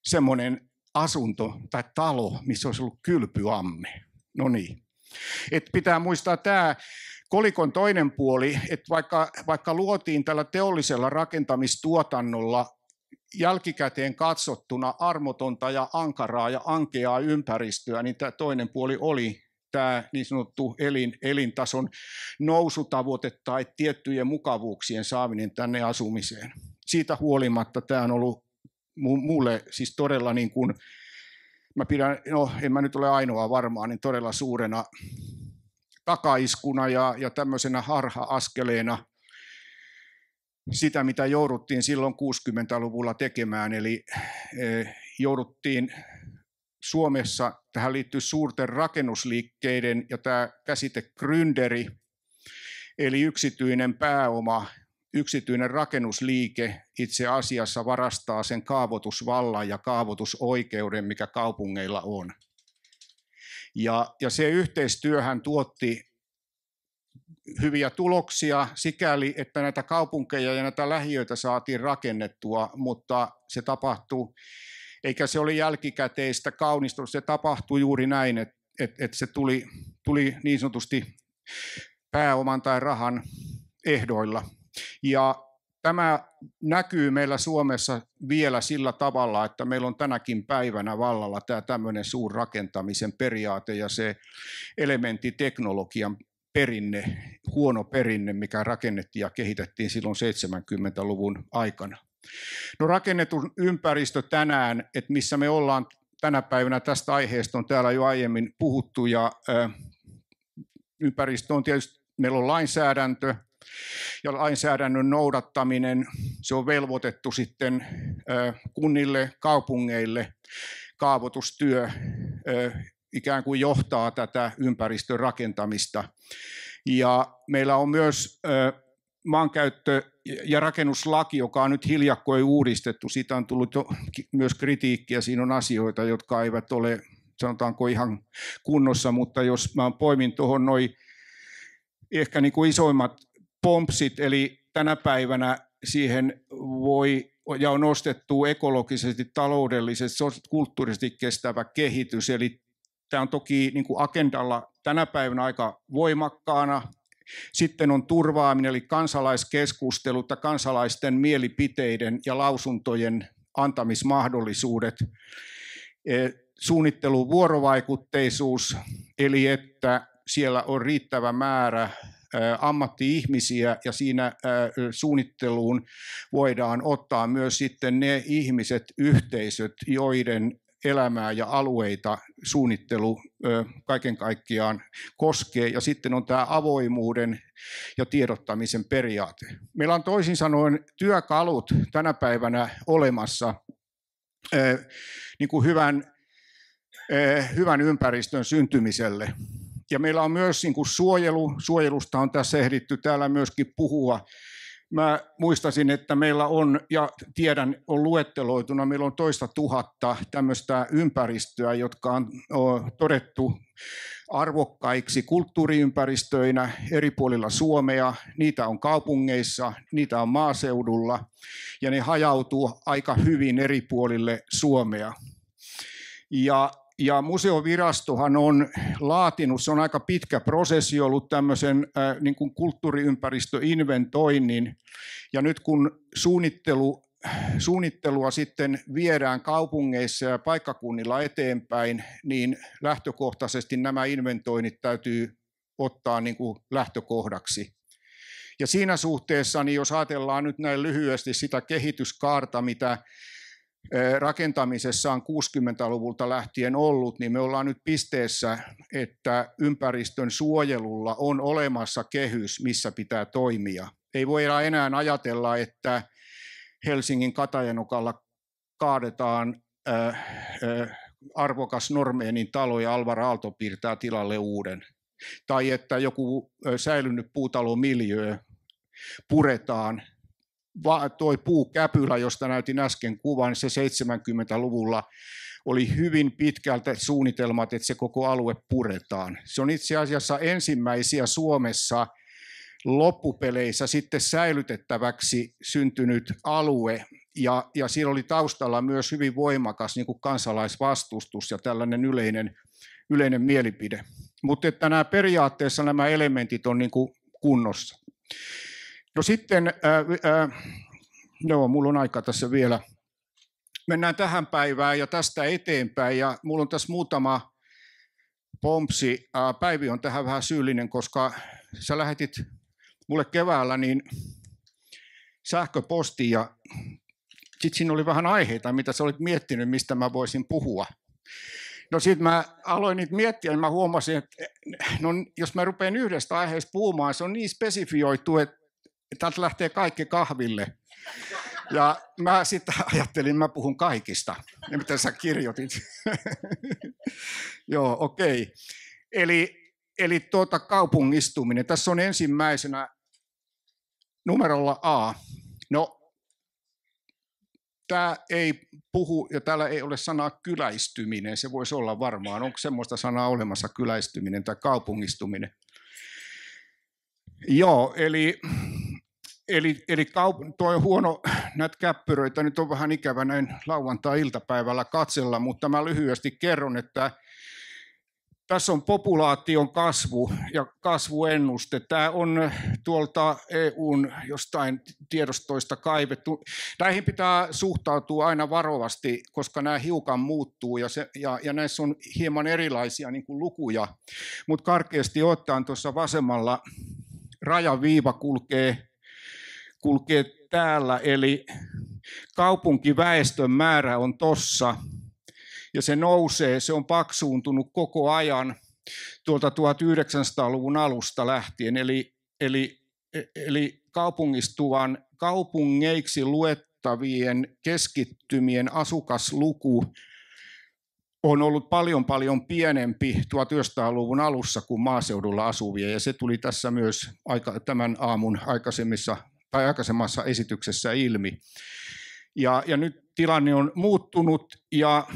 S2: semmoinen asunto tai talo, missä olisi ollut kylpyamme. No niin. Pitää muistaa tämä kolikon toinen puoli, että vaikka luotiin tällä teollisella rakentamistuotannolla jälkikäteen katsottuna armotonta ja ankaraa ja ankeaa ympäristöä, niin tämä toinen puoli oli tämä niin sanottu elintason nousutavoite tai tiettyjen mukavuuksien saaminen tänne asumiseen. Siitä huolimatta tämä on ollut mulle siis todella niin kuin, mä pidän, no en mä nyt ole ainoa varmaan, niin todella suurena takaiskuna ja tämmöisenä harha-askeleena sitä, mitä jouduttiin silloin 60-luvulla tekemään, eli jouduttiin Suomessa, tähän liittyy suurten rakennusliikkeiden ja tämä käsite gründeri, eli yksityinen pääoma, yksityinen rakennusliike itse asiassa varastaa sen kaavoitusvallan ja kaavoitusoikeuden, mikä kaupungeilla on. Ja se yhteistyöhän tuotti hyviä tuloksia sikäli, että näitä kaupunkeja ja näitä lähiöitä saatiin rakennettua, mutta se tapahtui, eikä se ole jälkikäteistä kaunistusta, se tapahtui juuri näin, että se tuli niin sanotusti pääoman tai rahan ehdoilla. Ja tämä näkyy meillä Suomessa vielä sillä tavalla, että meillä on tänäkin päivänä vallalla tämä tämmöinen suurrakentamisen periaate ja se elementtiteknologian perinne, huono perinne, mikä rakennettiin ja kehitettiin silloin 70-luvun aikana. No rakennetun ympäristö tänään, että missä me ollaan tänä päivänä, tästä aiheesta on täällä jo aiemmin puhuttu ja ympäristö on tietysti, meillä on lainsäädäntö ja lainsäädännön noudattaminen, se on velvoitettu sitten kunnille, kaupungeille, kaavoitustyö ikään kuin johtaa tätä ympäristön rakentamista. Ja meillä on myös maankäyttö- ja rakennuslaki, joka on nyt hiljakkoin uudistettu. Siitä on tullut myös kritiikkiä. Siinä on asioita, jotka eivät ole, sanotaanko ihan kunnossa, mutta jos mä poimin tuohon noi ehkä niin kuin isoimmat pompsit, eli tänä päivänä siihen voi ja on nostettu ekologisesti, taloudellisesti, kulttuurisesti kestävä kehitys, eli tämä on toki niin kuin agendalla tänä päivänä aika voimakkaana. Sitten on turvaaminen, eli kansalaiskeskustelut ja kansalaisten mielipiteiden ja lausuntojen antamismahdollisuudet. Suunnittelun vuorovaikutteisuus, eli että siellä on riittävä määrä ammatti-ihmisiä ja siinä suunnitteluun voidaan ottaa myös sitten ne ihmiset, yhteisöt, joiden elämää ja alueita suunnittelu kaiken kaikkiaan koskee. Ja sitten on tämä avoimuuden ja tiedottamisen periaate. Meillä on toisin sanoen työkalut tänä päivänä olemassa niin kuin hyvän ympäristön syntymiselle. Ja meillä on myös niin kuin suojelusta on tässä ehditty täällä myöskin puhua. Mä muistasin, että meillä on, ja tiedän, on luetteloituna, meillä on 2 000 tämmöistä ympäristöä, jotka on todettu arvokkaiksi kulttuuriympäristöinä eri puolilla Suomea. Niitä on kaupungeissa, niitä on maaseudulla, ja ne hajautuu aika hyvin eri puolille Suomea. Ja museovirastohan on laatinut, se on aika pitkä prosessi ollut tämmöisen niin kuin kulttuuriympäristöinventoinnin. Ja nyt kun suunnittelua sitten viedään kaupungeissa ja paikkakunnilla eteenpäin, niin lähtökohtaisesti nämä inventoinnit täytyy ottaa niin kuin lähtökohdaksi. Ja siinä suhteessa, niin jos ajatellaan nyt näin lyhyesti sitä kehityskaarta, mitä rakentamisessa on 60-luvulta lähtien ollut, niin me ollaan nyt pisteessä, että ympäristön suojelulla on olemassa kehys, missä pitää toimia. Ei voida enää ajatella, että Helsingin Katajanokalla kaadetaan arvokas Normeenin talo ja Alvar Aalto piirtää tilalle uuden. Tai että joku säilynyt puutalomiljöö puretaan. Tuo puukäpylä, josta näytin äsken kuvan, se 70-luvulla oli hyvin pitkältä suunnitelmat, että se koko alue puretaan. Se on itse asiassa ensimmäisiä Suomessa loppupeleissä sitten säilytettäväksi syntynyt alue, ja siinä oli taustalla myös hyvin voimakas niin kuin kansalaisvastustus ja tällainen yleinen mielipide. Mutta että periaatteessa nämä elementit on niin kuin kunnossa. No sitten, mulla on aika tässä vielä. Mennään tähän päivään ja tästä eteenpäin, ja mulla on tässä muutama Pompsi, Päivi on tähän vähän syyllinen, koska sä lähetit mulle keväällä niin sähköpostiin ja sitten siinä oli vähän aiheita, mitä sä olit miettinyt, mistä mä voisin puhua. No sitten mä aloin niitä miettiä ja mä huomasin, että no, jos mä rupean yhdestä aiheesta puhumaan, se on niin spesifioitu, että täältä lähtee kaikki kahville. Ja mä sitten ajattelin, että mä puhun kaikista, ja mitä sä kirjoitit. Joo, okei. Eli kaupungistuminen. Tässä on ensimmäisenä numerolla A. No, tämä ei puhu, ja täällä ei ole sanaa kyläistyminen, se voisi olla varmaan. Onko semmoista sanaa olemassa, kyläistyminen tai kaupungistuminen? Joo, eli tuo on huono, näitä käppyröitä nyt on vähän ikävä näin lauantai-iltapäivällä katsella, mutta mä lyhyesti kerron, että tässä on populaation kasvu ja kasvuennuste. Tämä on tuolta EUn jostain tiedostoista kaivettu. Näihin pitää suhtautua aina varovasti, koska nämä hiukan muuttuu ja näissä on hieman erilaisia niin kuin lukuja. Mutta karkeasti ottaen tuossa vasemmalla rajaviiva kulkee täällä, eli kaupunkiväestön määrä on tossa. Ja se nousee, se on paksuuntunut koko ajan tuolta 1900-luvun alusta lähtien. Eli kaupungeiksi luettavien keskittymien asukasluku on ollut paljon pienempi 1900-luvun alussa kuin maaseudulla asuvia. Ja se tuli tässä myös tämän aamun aikaisemmassa esityksessä ilmi. Ja nyt tilanne on muuttunut ja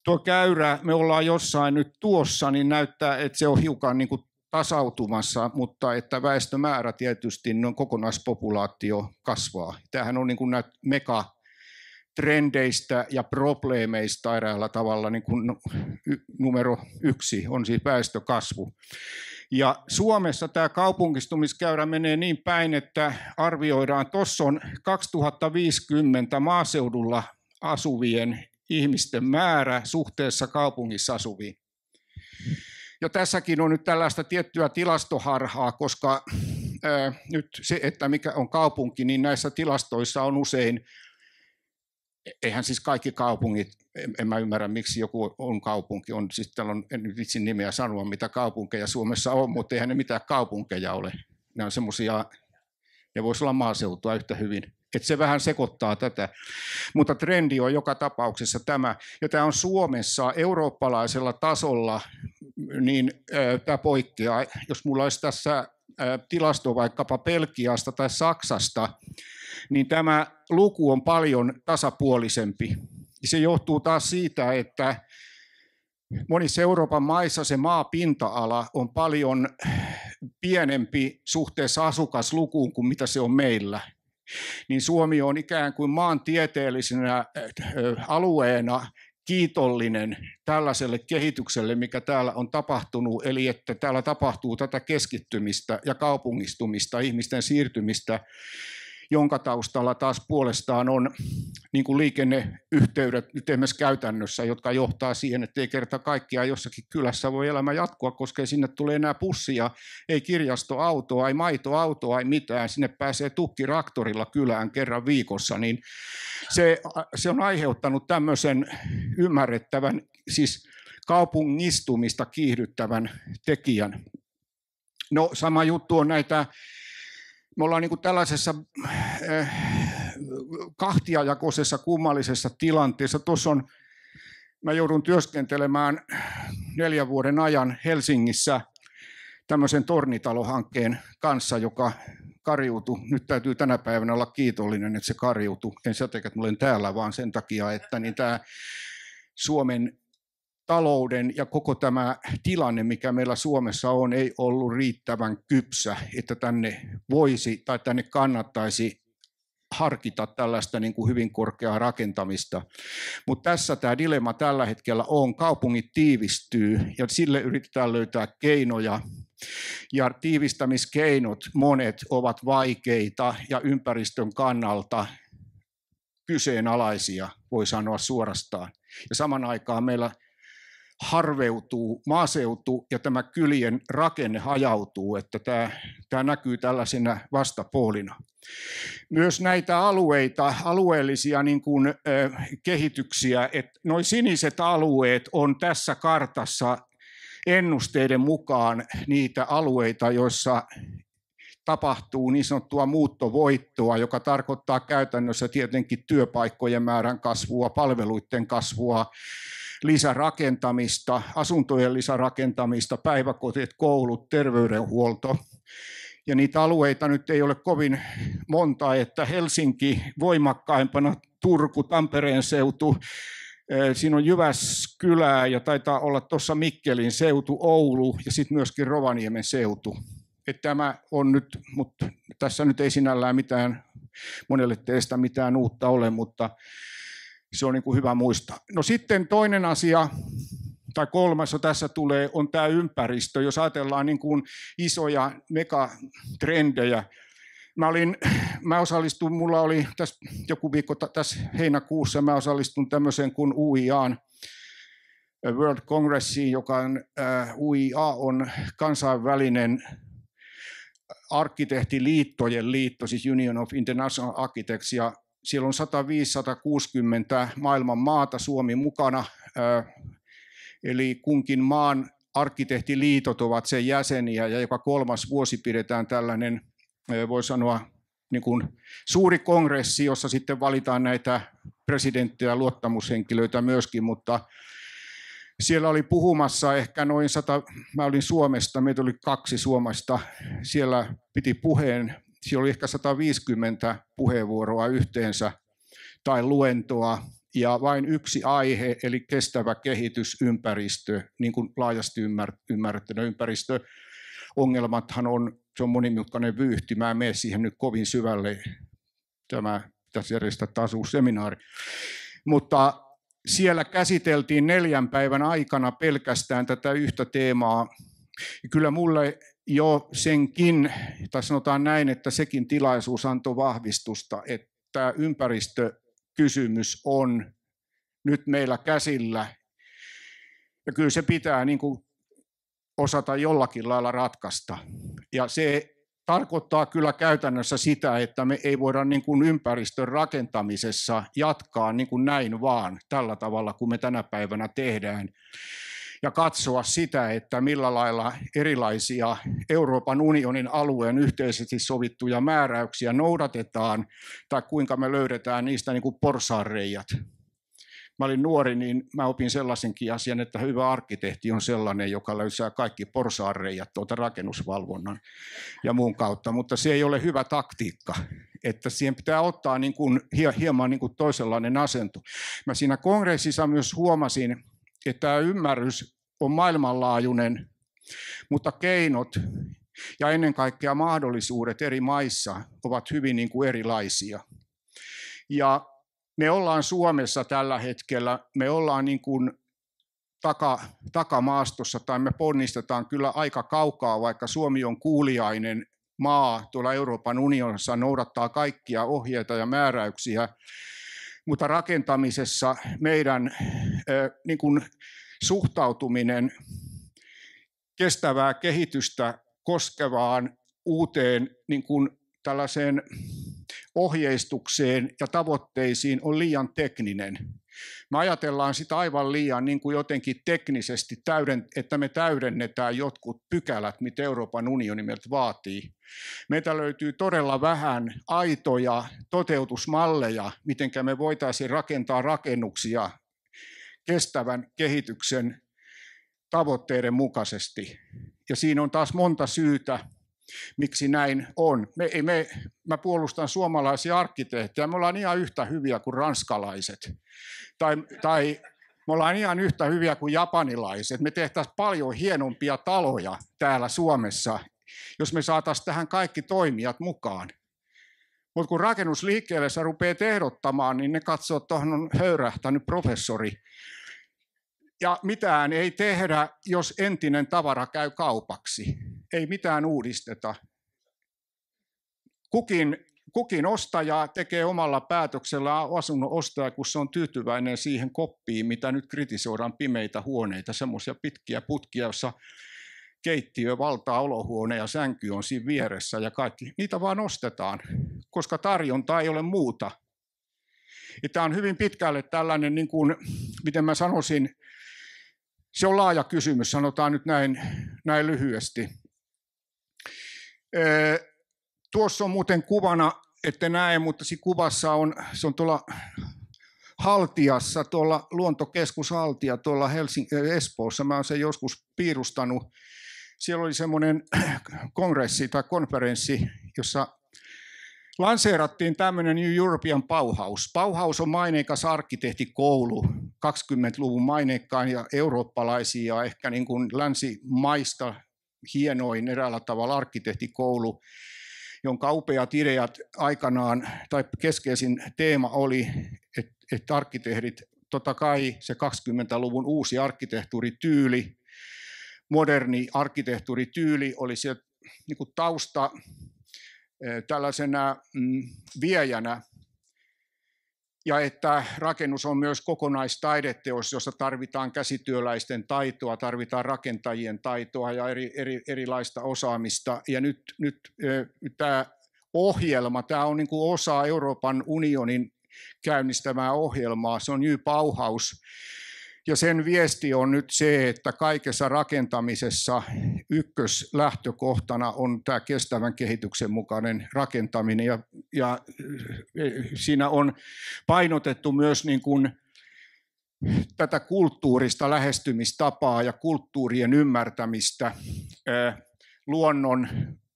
S2: tuo käyrä, me ollaan jossain nyt tuossa, niin näyttää, että se on hiukan niin kuin tasautumassa, mutta että väestömäärä tietysti, kokonaispopulaatio kasvaa. Tämähän on niin kuin näitä megatrendeistä ja probleemeista eräällä tavalla niin kuin numero 1 on siis väestökasvu. Ja Suomessa tämä kaupungistumiskäyrä menee niin päin, että arvioidaan, tuossa on 2050 maaseudulla asuvien ihmisten määrä suhteessa kaupungissa asuviin. Ja tässäkin on nyt tällaista tiettyä tilastoharhaa, koska nyt se, että mikä on kaupunki, niin näissä tilastoissa on usein, eihän siis kaikki kaupungit, en mä ymmärrä miksi joku on kaupunki, siis täällä on, en nyt vitsin nimeä sanoa mitä kaupunkeja Suomessa on, mutta eihän ne mitään kaupunkeja ole. Ne on semmoisia, ne voisi olla maaseutua yhtä hyvin. Että se vähän sekoittaa tätä, mutta trendi on joka tapauksessa tämä. Ja tämä on Suomessa eurooppalaisella tasolla, niin tämä poikkeaa. Jos mulla olisi tässä tilasto vaikkapa Belgiasta tai Saksasta, niin tämä luku on paljon tasapuolisempi. Se johtuu taas siitä, että monissa Euroopan maissa se maapinta-ala on paljon pienempi suhteessa asukaslukuun kuin mitä se on meillä. Niin Suomi on ikään kuin maantieteellisenä alueena kiitollinen tällaiselle kehitykselle, mikä täällä on tapahtunut, eli että täällä tapahtuu tätä keskittymistä ja kaupungistumista, ihmisten siirtymistä, jonka taustalla taas puolestaan on niin kuin liikenneyhteydet nyt esimerkiksi käytännössä, jotka johtaa siihen, että ei kerta kaikkiaan jossakin kylässä voi elämä jatkua, koska ei sinne tule enää bussia, ei kirjastoautoa, ei maitoautoa, ei mitään. Sinne pääsee tukkiraktorilla kylään kerran viikossa, niin se on aiheuttanut tämmöisen ymmärrettävän, siis kaupungistumista kiihdyttävän tekijän. No sama juttu on näitä. Me ollaan niin kuin tällaisessa kahtiajakoisessa kummallisessa tilanteessa. Mä joudun työskentelemään 4 vuoden ajan Helsingissä tämmöisen tornitalohankkeen kanssa, joka kariutui. Nyt täytyy tänä päivänä olla kiitollinen, että se kariutui. En sen takia, että olen täällä, vaan sen takia, että niin tämä Suomen talouden ja koko tämä tilanne, mikä meillä Suomessa on, ei ollut riittävän kypsä, että tänne voisi tai tänne kannattaisi harkita tällaista niin kuin hyvin korkeaa rakentamista. Mutta tässä tämä dilemma tällä hetkellä on, kaupungit tiivistyy ja sille yritetään löytää keinoja. Ja tiivistämiskeinot monet ovat vaikeita ja ympäristön kannalta kyseenalaisia, voi sanoa suorastaan. Ja saman aikaan meillä harveutuu, maaseutu ja tämä kylien rakenne hajautuu, että tämä näkyy tällaisena vastapuolina. Myös näitä alueellisia niin kuin, kehityksiä, että nuo siniset alueet on tässä kartassa ennusteiden mukaan niitä alueita, joissa tapahtuu niin sanottua muuttovoittoa, joka tarkoittaa käytännössä tietenkin työpaikkojen määrän kasvua, palveluiden kasvua, lisärakentamista, asuntojen lisärakentamista, päiväkotit, koulut, terveydenhuolto. Ja niitä alueita nyt ei ole kovin monta, että Helsinki voimakkaimpana, Turku, Tampereen seutu, siinä on Jyväskylää ja taitaa olla tuossa Mikkelin seutu, Oulu ja sitten myöskin Rovaniemen seutu. Että tämä on nyt, mutta tässä nyt ei sinällään mitään, monelle teistä mitään uutta ole, mutta se on niin kuin hyvä muistaa. No sitten toinen asia, tai kolmas jo tässä tulee, on tämä ympäristö. Jos ajatellaan niin kuin isoja megatrendejä. Mä osallistuin, mulla oli tässä joku viikko tässä heinäkuussa, mä osallistun tämmöiseen kuin UIA:n World Congressiin, joka on, UIA on kansainvälinen arkkitehtiliittojen liitto, siis Union of International Architects, ja siellä on 150-160 maailman maata, Suomi mukana, eli kunkin maan arkkitehtiliitot ovat sen jäseniä, ja joka 3. vuosi pidetään tällainen, voi sanoa, niin kuin suuri kongressi, jossa sitten valitaan näitä presidenttejä ja luottamushenkilöitä myöskin, mutta siellä oli puhumassa ehkä noin 100, mä olin Suomesta, meitä oli 2 Suomesta, siellä piti puheen, siellä oli ehkä 150 puheenvuoroa yhteensä tai luentoa, ja vain yksi aihe, eli kestävä kehitys, ympäristö, niin kuin laajasti ymmärrettynä ympäristöongelmathan on, se on monimutkainen vyyhti, mä en mene siihen nyt kovin syvälle, tämä pitäisi järjestää taas uusi seminaari, mutta siellä käsiteltiin 4 päivän aikana pelkästään tätä yhtä teemaa. Ja kyllä mulle jo senkin, tai sanotaan näin, että sekin tilaisuus antoi vahvistusta, että ympäristökysymys on nyt meillä käsillä. Ja kyllä se pitää niin kuin osata jollakin lailla ratkaista. Ja se tarkoittaa kyllä käytännössä sitä, että me ei voida niin kuin ympäristön rakentamisessa jatkaa niin kuin näin vaan tällä tavalla, kuin me tänä päivänä tehdään. Ja katsoa sitä, että millä lailla erilaisia Euroopan unionin alueen yhteisesti sovittuja määräyksiä noudatetaan, tai kuinka me löydetään niistä niin kuin porsaanreijät. Mä olin nuori, niin mä opin sellaisenkin asian, että hyvä arkkitehti on sellainen, joka löysää kaikki porsaanreijät tuolta rakennusvalvonnan ja muun kautta, mutta se ei ole hyvä taktiikka, että siihen pitää ottaa niin kuin hieman niin kuin toisenlainen asento. Mä siinä kongressissa myös huomasin, että tämä ymmärrys on maailmanlaajuinen, mutta keinot ja ennen kaikkea mahdollisuudet eri maissa ovat hyvin niin kuin erilaisia. Ja me ollaan Suomessa tällä hetkellä, me ollaan niin kuin takamaastossa tai me ponnistetaan kyllä aika kaukaa, vaikka Suomi on kuuliainen maa tuolla Euroopan unionissa, noudattaa kaikkia ohjeita ja määräyksiä, mutta rakentamisessa meidän niin kuin suhtautuminen kestävää kehitystä koskevaan uuteen niin kuin tällaiseen ohjeistukseen ja tavoitteisiin on liian tekninen. Me ajatellaan sitä aivan liian niin kuin jotenkin teknisesti, että me täydennetään jotkut pykälät, mitä Euroopan unioni meiltä vaatii. Meiltä löytyy todella vähän aitoja toteutusmalleja, miten me voitaisiin rakentaa rakennuksia kestävän kehityksen tavoitteiden mukaisesti. Ja siinä on taas monta syytä, miksi näin on. Mä puolustan suomalaisia arkkitehtejä, me ollaan ihan yhtä hyviä kuin ranskalaiset. Tai me ollaan ihan yhtä hyviä kuin japanilaiset. Me tehtäisiin paljon hienompia taloja täällä Suomessa, jos me saataisiin tähän kaikki toimijat mukaan. Mutta kun rakennusliikkeelle sä rupeat ehdottamaan, niin ne katsoo, että tuohon on höyrähtänyt professori. Ja mitään ei tehdä, jos entinen tavara käy kaupaksi. Ei mitään uudisteta. kukin ostaja tekee omalla päätöksellä asunnon ostaja, kun se on tyytyväinen siihen koppiin, mitä nyt kritisoidaan, pimeitä huoneita, semmoisia pitkiä putkia, jossa keittiö valtaa olohuone ja sänky on siinä vieressä ja kaikki. Niitä vaan ostetaan, koska tarjonta ei ole muuta. Ja tämä on hyvin pitkälle tällainen, niin kuin, miten mä sanoisin, se on laaja kysymys, sanotaan nyt näin lyhyesti. Tuossa on muuten kuvana, ette näe, mutta siinä kuvassa se on tuolla Haltiassa, tuolla luontokeskus Haltia, tuolla Espoossa. Mä oon sen joskus piirustanut. Siellä oli semmoinen kongressi tai konferenssi, jossa lanseerattiin tämmöinen New European Bauhaus. Bauhaus on maineikas arkkitehtikoulu, 20-luvun maineikkaan ja eurooppalaisia ja ehkä niin kuin länsimaista hienoin eräällä tavalla arkkitehtikoulu, jonka upeat ideat aikanaan, tai keskeisin teema oli, että arkkitehdit, totta kai se 20-luvun uusi arkkitehtuurityyli, moderni arkkitehtuurityyli oli se niin kuin tausta tällaisena viejänä, ja että rakennus on myös kokonaistaideteos, jossa tarvitaan käsityöläisten taitoa, tarvitaan rakentajien taitoa ja erilaista osaamista. Ja nyt tämä ohjelma, tämä on niin kuin osa Euroopan unionin käynnistämää ohjelmaa, se on New Bauhaus. Ja sen viesti on nyt se, että kaikessa rakentamisessa ykköslähtökohtana on tämä kestävän kehityksen mukainen rakentaminen. Ja siinä on painotettu myös niin kuin tätä kulttuurista lähestymistapaa ja kulttuurien ymmärtämistä, luonnon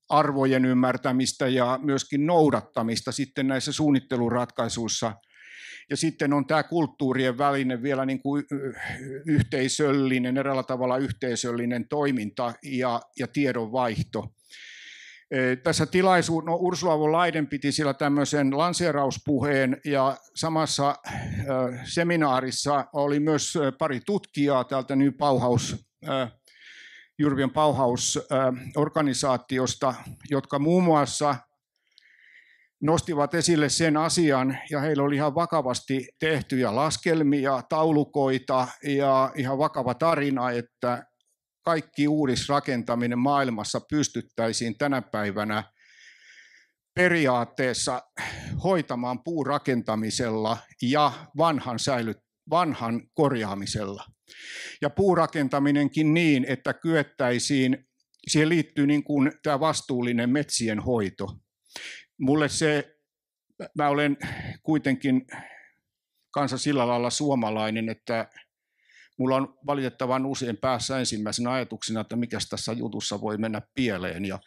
S2: arvojen ymmärtämistä ja myöskin noudattamista sitten näissä suunnitteluratkaisuissa. Ja sitten on tämä kulttuurien välinen vielä niin kuin yhteisöllinen, eräällä tavalla yhteisöllinen toiminta ja tiedonvaihto. Tässä tilaisuudessa Ursula von Leyen piti siellä tämmöisen lanseerauspuheen ja samassa seminaarissa oli myös pari tutkijaa täältä New Bauhaus, European Bauhaus-organisaatiosta, jotka muun muassa nostivat esille sen asian, ja heillä oli ihan vakavasti tehtyjä laskelmia, taulukoita ja ihan vakava tarina, että kaikki uudisrakentaminen maailmassa pystyttäisiin tänä päivänä periaatteessa hoitamaan puurakentamisella ja vanhan korjaamisella. Ja puurakentaminenkin niin, että kyettäisiin, siihen liittyy niin kuin tämä vastuullinen metsien hoito. Mä olen kuitenkin kanssa sillä lailla suomalainen, että mulla on valitettavan usein päässä ensimmäisenä ajatuksena, että mikäs tässä jutussa voi mennä pieleen. Ja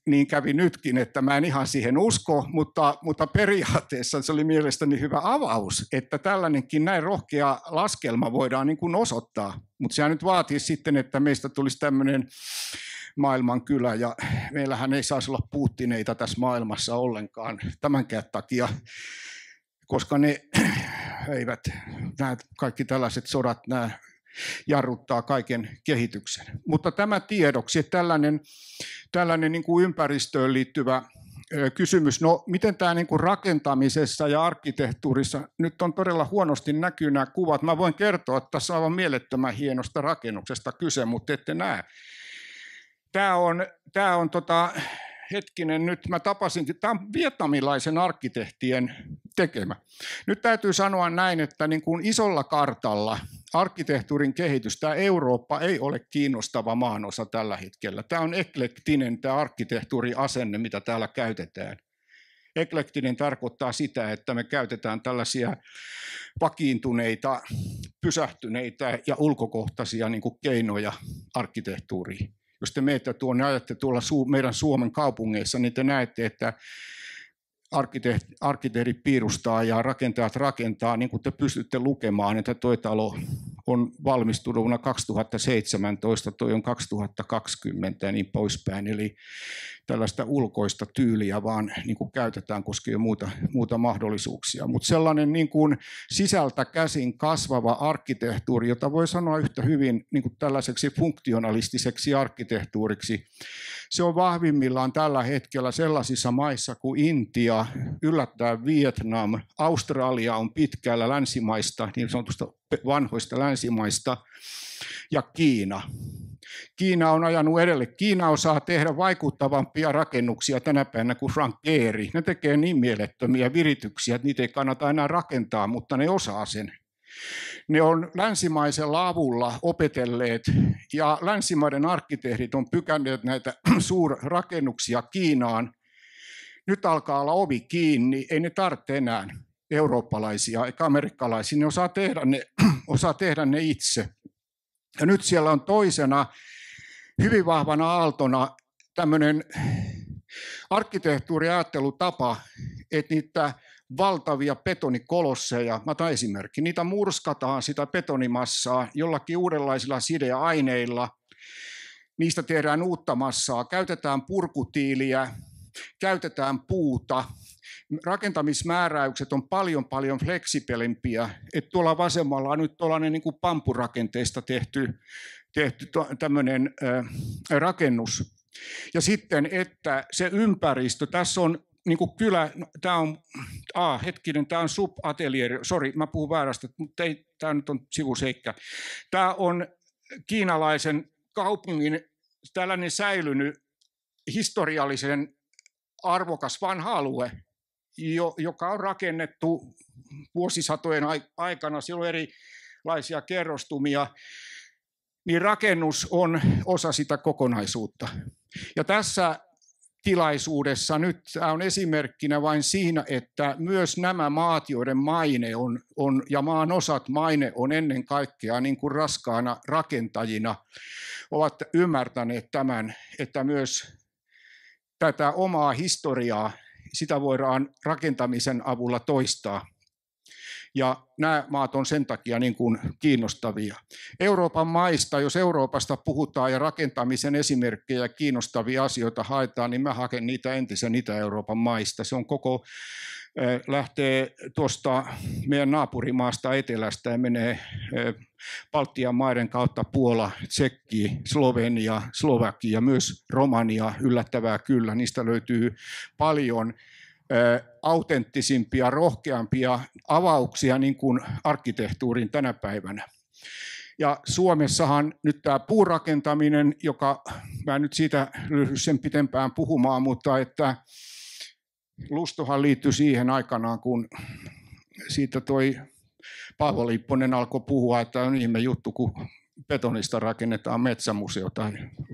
S2: niin kävi nytkin, että mä en ihan siihen usko, mutta periaatteessa se oli mielestäni hyvä avaus, että tällainenkin näin rohkea laskelma voidaan niin kuin osoittaa. Mutta sehän nyt vaatii sitten, että meistä tulisi tämmöinen maailmankylä, ja meillähän ei saisi olla puuttineita tässä maailmassa ollenkaan tämänkään takia, koska ne eivät, nämä kaikki tällaiset sodat, nämä jarruttaa kaiken kehityksen. Mutta tämä tiedoksi, että tällainen niin kuin ympäristöön liittyvä kysymys, no miten tämä niin kuin rakentamisessa ja arkkitehtuurissa, nyt on todella huonosti näkyy nämä kuvat, mä voin kertoa, että tässä on aivan mielettömän hienosta rakennuksesta kyse, mutta ette näe. Tämä on hetkinen, nyt mä tapasin, tämä on vietnamilaisen arkkitehtien tekemä. Nyt täytyy sanoa näin, että niin kuin isolla kartalla arkkitehtuurin kehitys, tämä Eurooppa ei ole kiinnostava maanosa tällä hetkellä. Tämä on eklektinen, tämä arkkitehtuuriasenne, mitä täällä käytetään. Eklektinen tarkoittaa sitä, että me käytetään tällaisia vakiintuneita, pysähtyneitä ja ulkokohtaisia niin kuin keinoja arkkitehtuuriin. Jos te menette tuonne, ajatte tuolla meidän Suomen kaupungeissa, niin te näette, että arkkitehdit piirustaa ja rakentajat rakentaa, niin kuin te pystytte lukemaan, että tuo talo on valmistunut vuonna 2017, tuo on 2020 ja niin poispäin. Eli tällaista ulkoista tyyliä vaan niin kuin käytetään, koska ei ole muuta mahdollisuuksia. Mutta sellainen niin kuin sisältä käsin kasvava arkkitehtuuri, jota voi sanoa yhtä hyvin niin kuin tällaiseksi funktionalistiseksi arkkitehtuuriksi, Se on vahvimmillaan tällä hetkellä sellaisissa maissa kuin Intia, yllättäen Vietnam, Australia on pitkällä länsimaista, niin sanotusta vanhoista länsimaista, ja Kiina. Kiina on ajanut edelle. Kiina osaa tehdä vaikuttavampia rakennuksia tänä päivänä kuin Frank Gehry. Ne tekee niin mielettömiä virityksiä, että niitä ei kannata enää rakentaa, mutta ne osaa sen. Ne on länsimaisella avulla opetelleet ja länsimaiden arkkitehdit on pykänneet näitä suurrakennuksia Kiinaan. Nyt alkaa olla ovi kiinni, ei ne tarvitse enää eurooppalaisia eikä amerikkalaisia, ne osaa tehdä ne itse. Ja nyt siellä on toisena hyvin vahvana aaltona tämmöinen arkkitehtuuriajattelutapa, että niitä valtavia betonikolosseja, mä otan esimerkki, niitä murskataan sitä betonimassaa jollakin uudenlaisilla sideaineilla, niistä tehdään uutta massaa, käytetään purkutiiliä, käytetään puuta, rakentamismääräykset on paljon fleksipelimpiä, että tuolla vasemmalla on nyt tuollainen niin kuin pampurakenteista tehty tämmöinen rakennus. Ja sitten, että se ympäristö, tässä on niin kuin kylä, tämä on, tämä on subatelier, sori, mä puhun väärästä, mutta ei, tämä nyt on sivuseikka. Tämä on kiinalaisen kaupungin tällainen säilynyt historiallisen arvokas vanha alue, joka on rakennettu vuosisatojen aikana, siellä on erilaisia kerrostumia, niin rakennus on osa sitä kokonaisuutta. Ja tässä tilaisuudessa nyt tämä on esimerkkinä vain siinä, että myös nämä maat, joiden maine on ja maan osat maine on ennen kaikkea niin kuin raskaana rakentajina, ovat ymmärtäneet tämän, että myös tätä omaa historiaa, sitä voidaan rakentamisen avulla toistaa. Ja nämä maat on sen takia niin kuin kiinnostavia. Euroopan maista, jos Euroopasta puhutaan ja rakentamisen esimerkkejä ja kiinnostavia asioita haetaan, niin mä haken niitä entisen Itä-Euroopan maista. Se on lähtee tuosta meidän naapurimaasta etelästä ja menee Baltian maiden kautta Puola, Tsekki, Slovenia, Slovakia, myös Romania, yllättävää kyllä. Niistä löytyy paljon autenttisimpia, rohkeampia avauksia niin kuin arkkitehtuurin tänä päivänä. Ja Suomessahan nyt tämä puurakentaminen, joka mä nyt siitä ryhdy sen pitempään puhumaan, mutta että Lustohan liittyi siihen aikanaan, kun siitä toi Paavo Lipponen alkoi puhua, että on ihme juttu, kun betonista rakennetaan metsämuseo tai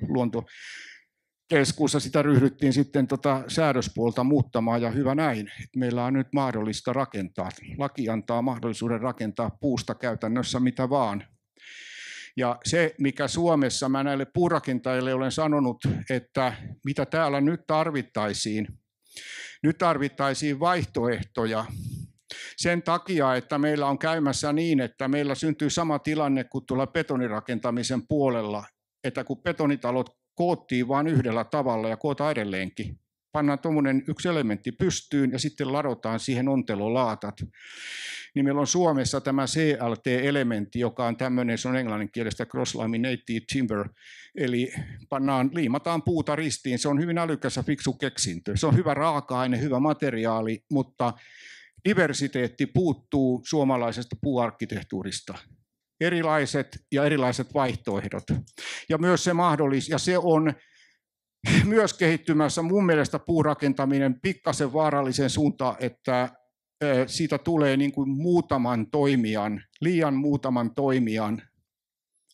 S2: luontokeskussa. Sitä ryhdyttiin sitten säädöspuolta muuttamaan ja hyvä näin. Meillä on nyt mahdollista rakentaa. Laki antaa mahdollisuuden rakentaa puusta käytännössä mitä vaan. Ja se, mikä Suomessa mä näille puurakentajille olen sanonut, että mitä täällä nyt tarvittaisiin vaihtoehtoja sen takia, että meillä on käymässä niin, että meillä syntyy sama tilanne kuin tuolla betonirakentamisen puolella, että kun betonitalot koottiin vain yhdellä tavalla ja kootaan edelleenkin, pannaan tuommoinen yksi elementti pystyyn ja sitten ladotaan siihen ontelolaatat, niin meillä on Suomessa tämä CLT-elementti, joka on tämmöinen, se on englanninkielestä cross-laminated timber, eli liimataan puuta ristiin, se on hyvin älykäs ja fiksu keksintö. Se on hyvä raaka-aine, hyvä materiaali, mutta diversiteetti puuttuu suomalaisesta puuarkkitehtuurista. Erilaiset vaihtoehdot. Ja myös se on myös kehittymässä mun mielestä puurakentaminen pikkasen vaarallisen suuntaan, että siitä tulee niin kuin liian muutaman toimijan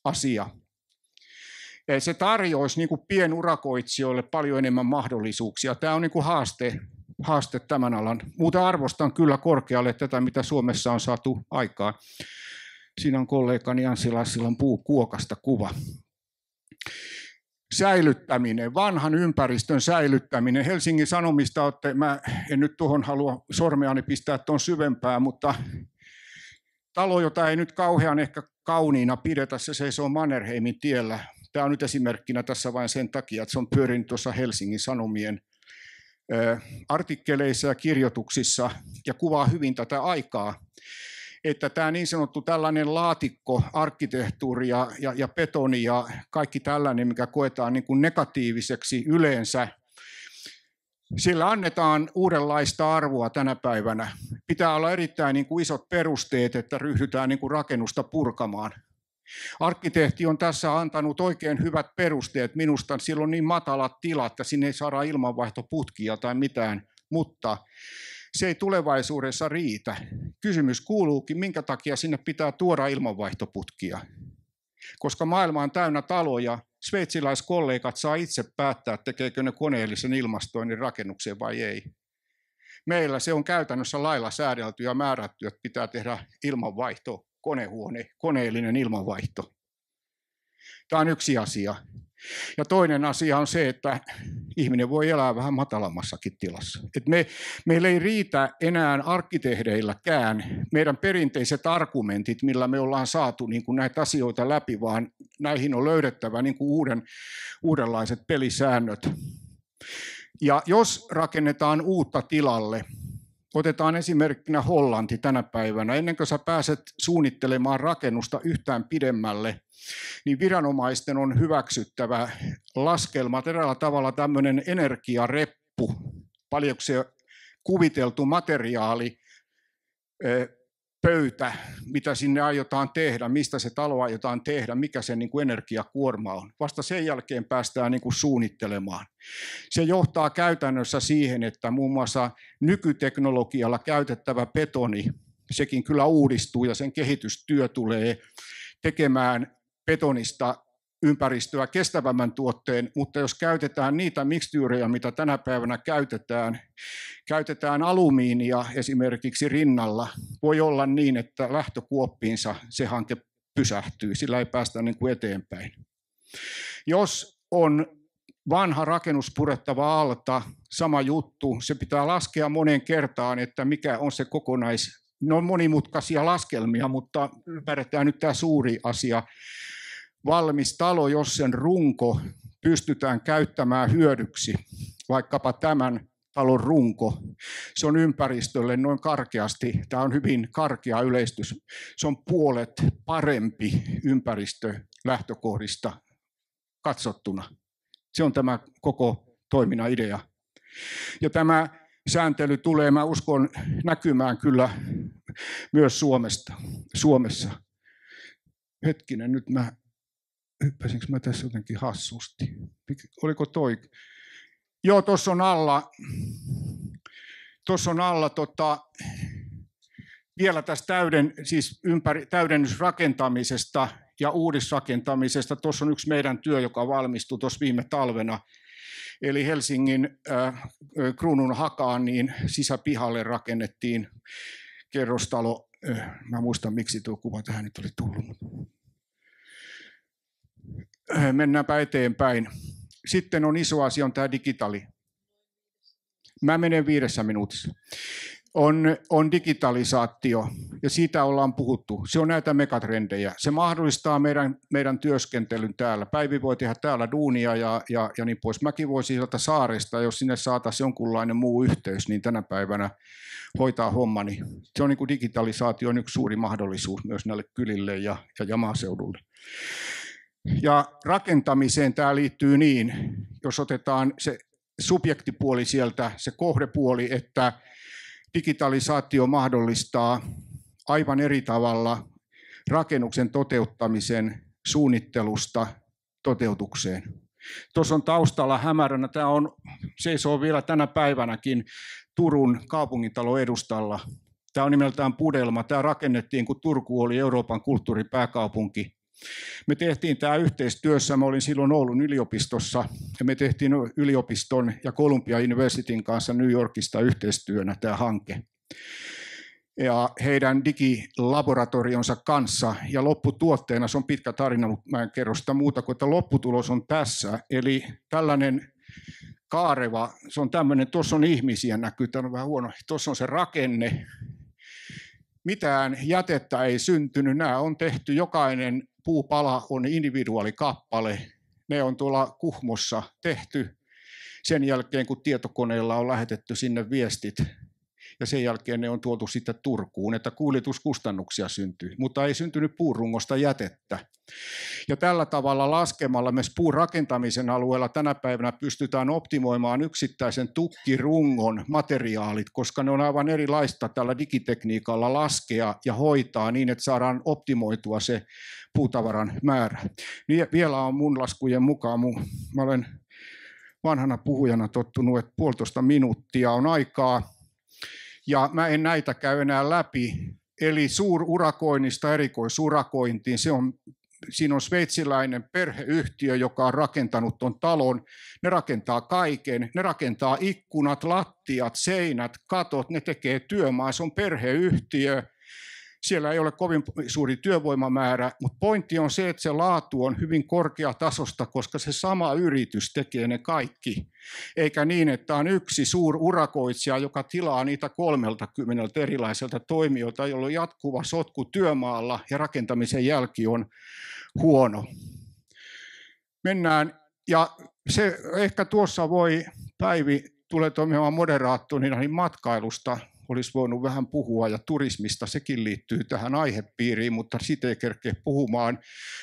S2: asia. Se tarjoaisi niin kuin pienurakoitsijoille paljon enemmän mahdollisuuksia. Tämä on niin kuin haaste tämän alan. Muuten arvostan kyllä korkealle tätä, mitä Suomessa on saatu aikaan. Siinä on kollegani Anssi Lassilan puukuokasta kuva. Säilyttäminen, vanhan ympäristön säilyttäminen. Helsingin Sanomista mä en nyt tuohon halua sormeani pistää tuon syvempää, mutta talo, jota ei nyt kauhean ehkä kauniina pidetä, se seisoo Mannerheimin tiellä. Tämä on nyt esimerkkinä tässä vain sen takia, että se on pyörinyt tuossa Helsingin Sanomien artikkeleissa ja kirjoituksissa ja kuvaa hyvin tätä aikaa. että tämä niin sanottu tällainen laatikko, arkkitehtuuri ja betoni ja kaikki tällainen, mikä koetaan niin kuin negatiiviseksi yleensä, sillä annetaan uudenlaista arvoa tänä päivänä. Pitää olla erittäin niin kuin isot perusteet, että ryhdytään niin kuin rakennusta purkamaan. Arkkitehti on tässä antanut oikein hyvät perusteet. Minusta silloin on niin matalat tilat, että sinne ei saada ilmanvaihtoputkia tai mitään, mutta se ei tulevaisuudessa riitä. Kysymys kuuluukin, minkä takia sinne pitää tuoda ilmanvaihtoputkia. Koska maailma on täynnä taloja, sveitsiläiskollegat saa itse päättää, tekeekö ne koneellisen ilmastoinnin rakennukseen vai ei. Meillä se on käytännössä lailla säädelty ja määrätty, että pitää tehdä ilmanvaihto, konehuone, koneellinen ilmanvaihto. Tämä on yksi asia. Ja toinen asia on se, että ihminen voi elää vähän matalammassakin tilassa. Meillä ei riitä enää arkkitehdeilläkään meidän perinteiset argumentit, millä me ollaan saatu niin kuin näitä asioita läpi, vaan näihin on löydettävä niin kuin uudenlaiset pelisäännöt. Ja jos rakennetaan uutta tilalle, otetaan esimerkkinä Hollanti tänä päivänä. Ennen kuin sä pääset suunnittelemaan rakennusta yhtään pidemmälle, niin viranomaisten on hyväksyttävä laskelmat, eräällä tavalla tämmöinen energiareppu, paljonko se kuviteltu materiaali, pöytä, mitä sinne aiotaan tehdä, mistä se talo aiotaan tehdä, mikä se niin kuin energiakuorma on. Vasta sen jälkeen päästään niin kuin suunnittelemaan. Se johtaa käytännössä siihen, että muun muassa nykyteknologialla käytettävä betoni, sekin kyllä uudistuu ja sen kehitystyö tulee tekemään betonista ympäristöä kestävämmän tuotteen, mutta jos käytetään niitä mikstyyrejä, mitä tänä päivänä käytetään alumiinia esimerkiksi rinnalla, voi olla niin, että lähtökuoppiinsa se hanke pysähtyy, sillä ei päästä niin kuin eteenpäin. Jos on vanha rakennus purettava alta, sama juttu, se pitää laskea moneen kertaan, että mikä on se ne on monimutkaisia laskelmia, mutta ymmärretään nyt tämä suuri asia. Valmis talo, jos sen runko pystytään käyttämään hyödyksi, vaikkapa tämän talon runko, se on ympäristölle noin karkeasti, tämä on hyvin karkea yleistys, se on puolet parempi ympäristölähtökohdista katsottuna. Se on tämä koko toiminnan idea. Ja tämä sääntely tulee, mä uskon, näkymään kyllä myös Suomessa. Hetkinen, nyt hyppäsinkö mä tässä jotenkin hassusti? Oliko toi? Joo, tuossa on alla vielä tästä täydennysrakentamisesta ja uudisrakentamisesta. Tuossa on yksi meidän työ, joka valmistui tuossa viime talvena. Eli Helsingin Kruununhakaan niin sisäpihalle rakennettiin kerrostalo. Mä muistan, miksi tuo kuva tähän nyt oli tullut. Mennäänpä eteenpäin. Sitten on iso asia, on tämä digitaali. Mä menen 5 minuutissa. On digitalisaatio, ja siitä ollaan puhuttu. Se on näitä megatrendejä. Se mahdollistaa meidän työskentelyn täällä. Päivi voi tehdä täällä duunia ja niin pois. Mäkin voisin sieltä saaresta, jos sinne saataisiin jonkunlainen muu yhteys, niin tänä päivänä hoitaa hommani. Se on niin kuin digitalisaation yksi suuri mahdollisuus myös näille kylille ja maaseudulle. Ja rakentamiseen tämä liittyy niin, jos otetaan se subjektipuoli sieltä, se kohdepuoli, että digitalisaatio mahdollistaa aivan eri tavalla rakennuksen toteuttamisen suunnittelusta toteutukseen. Tuossa on taustalla hämäränä, tämä seisoo vielä tänä päivänäkin Turun kaupungintalon edustalla. Tämä on nimeltään Pudelma. Tämä rakennettiin, kun Turku oli Euroopan kulttuuripääkaupunki. Me tehtiin tämä yhteistyössä, mä olin silloin Oulun yliopistossa, ja me tehtiin yliopiston ja Columbia Universityn kanssa New Yorkista yhteistyönä tämä hanke. Ja heidän digilaboratorionsa kanssa, ja lopputuotteena, se on pitkä tarina, mutta mä en kerro sitä muuta kuin, että lopputulos on tässä, eli tällainen kaareva, se on tämmöinen, tuossa on ihmisiä näkyy, tämä on vähän huono, tuossa on se rakenne, mitään jätettä ei syntynyt, nämä on tehty, jokainen puupala on individuaalikappale, ne on tuolla Kuhmossa tehty sen jälkeen, kun tietokoneella on lähetetty sinne viestit. ja sen jälkeen ne on tuotu sitten Turkuun, että kuljetuskustannuksia syntyi, mutta ei syntynyt puurungosta jätettä. Ja tällä tavalla laskemalla myös puurakentamisen alueella tänä päivänä pystytään optimoimaan yksittäisen tukkirungon materiaalit, koska ne on aivan erilaista tällä digitekniikalla laskea ja hoitaa niin, että saadaan optimoitua se puutavaran määrä. Niin vielä on mun laskujen mukaan, mä olen vanhana puhujana tottunut, että 1,5 minuuttia on aikaa, ja mä en näitä käy enää läpi. Eli suururakoinnista erikoisurakointiin, siinä on sveitsiläinen perheyhtiö, joka on rakentanut ton talon. Ne rakentaa kaiken, ne rakentaa ikkunat, lattiat, seinät, katot, ne tekee työmaa, se on perheyhtiö. Siellä ei ole kovin suuri työvoimamäärä, mutta pointti on se, että se laatu on hyvin korkeatasosta, koska se sama yritys tekee ne kaikki. Eikä niin, että on yksi suururakoitsija, joka tilaa niitä 30 erilaiselta toimijoilta, jolla on jatkuva sotku työmaalla ja rakentamisen jälki on huono. Mennään, ja se ehkä tuossa voi Päivi tulee toimimaan moderaattorina niin matkailusta. Olisi voinut vähän puhua ja turismista, sekin liittyy tähän aihepiiriin, mutta siitä ei kerkeä puhumaan.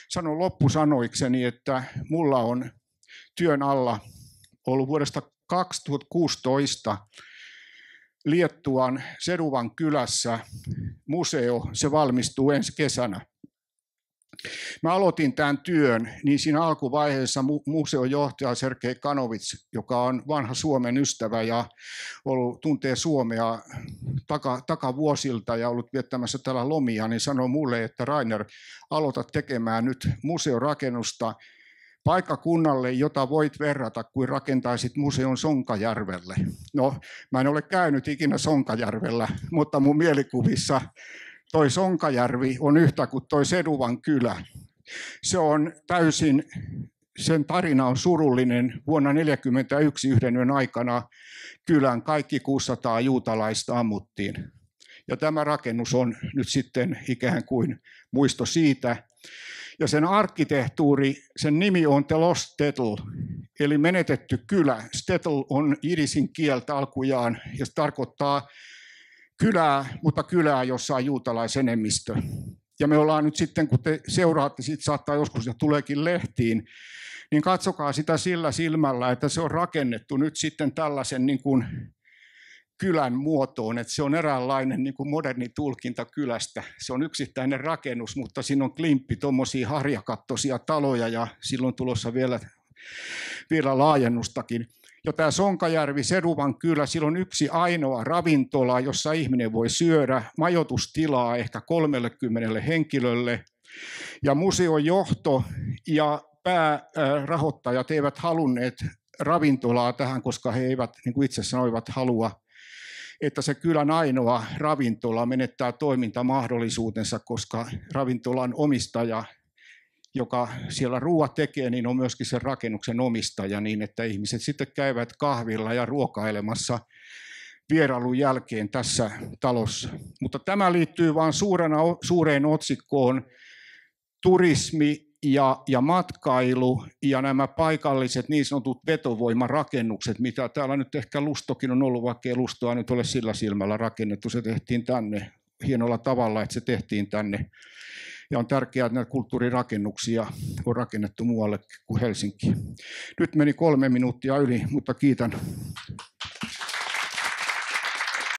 S2: Sanon loppusanoikseni, että mulla on työn alla ollut vuodesta 2016 Liettuan Seduvan kylässä museo, se valmistuu ensi kesänä. Mä aloitin tämän työn, niin siinä alkuvaiheessa museon johtaja Sergei Kanovits, joka on vanha Suomen ystävä ja tuntee Suomea takavuosilta ja ollut viettämässä täällä lomia, niin sanoi mulle, että Rainer, aloita tekemään nyt museorakennusta paikkakunnalle, jota voit verrata kuin rakentaisit museon Sonkajärvelle. No, mä en ole käynyt ikinä Sonkajärvellä, mutta mun mielikuvissa toi Sonkajärvi on yhtä kuin toi Seduvan kylä. Se on täysin, sen tarina on surullinen. Vuonna 1941 yhden yön aikana kylän kaikki 600 juutalaista ammuttiin. Ja tämä rakennus on nyt sitten ikään kuin muisto siitä. Ja sen arkkitehtuuri, sen nimi on The Lost Shtetl, eli menetetty kylä. Shtetl on jidisin kieltä alkujaan ja se tarkoittaa kylää, mutta kylää, jossa on juutalaisenemmistö. Ja me ollaan nyt sitten, kun te seuraatte, siitä saattaa joskus ja tuleekin lehtiin, niin katsokaa sitä sillä silmällä, että se on rakennettu nyt sitten tällaisen niin kuin kylän muotoon, että se on eräänlainen niin kuin moderni tulkinta kylästä. Se on yksittäinen rakennus, mutta siinä on klimppi tuommoisia harjakattoisia taloja ja silloin tulossa vielä laajennustakin. Ja tämä Sonkajärvi, Seduvan kylä, sillä on yksi ainoa ravintola, jossa ihminen voi syödä, majoitustilaa ehkä 30 henkilölle. Ja museon johto ja päärahoittajat eivät halunneet ravintolaa tähän, koska he eivät, niin kuin itse sanoivat, halua, että se kylän ainoa ravintola menettää toimintamahdollisuutensa, koska ravintolan omistaja, joka siellä ruoat tekee, niin on myöskin sen rakennuksen omistaja, niin että ihmiset sitten käyvät kahvilla ja ruokailemassa vierailun jälkeen tässä talossa. Mutta tämä liittyy vain suureen otsikkoon turismi ja matkailu ja nämä paikalliset niin sanotut vetovoimarakennukset, mitä täällä nyt ehkä Lustokin on ollut, vaikka ei Lustoa nyt ole sillä silmällä rakennettu. Se tehtiin tänne hienolla tavalla, että se tehtiin tänne. Ja on tärkeää, että näitä kulttuurirakennuksia on rakennettu muualle kuin Helsinki. Nyt meni 3 minuuttia yli, mutta kiitän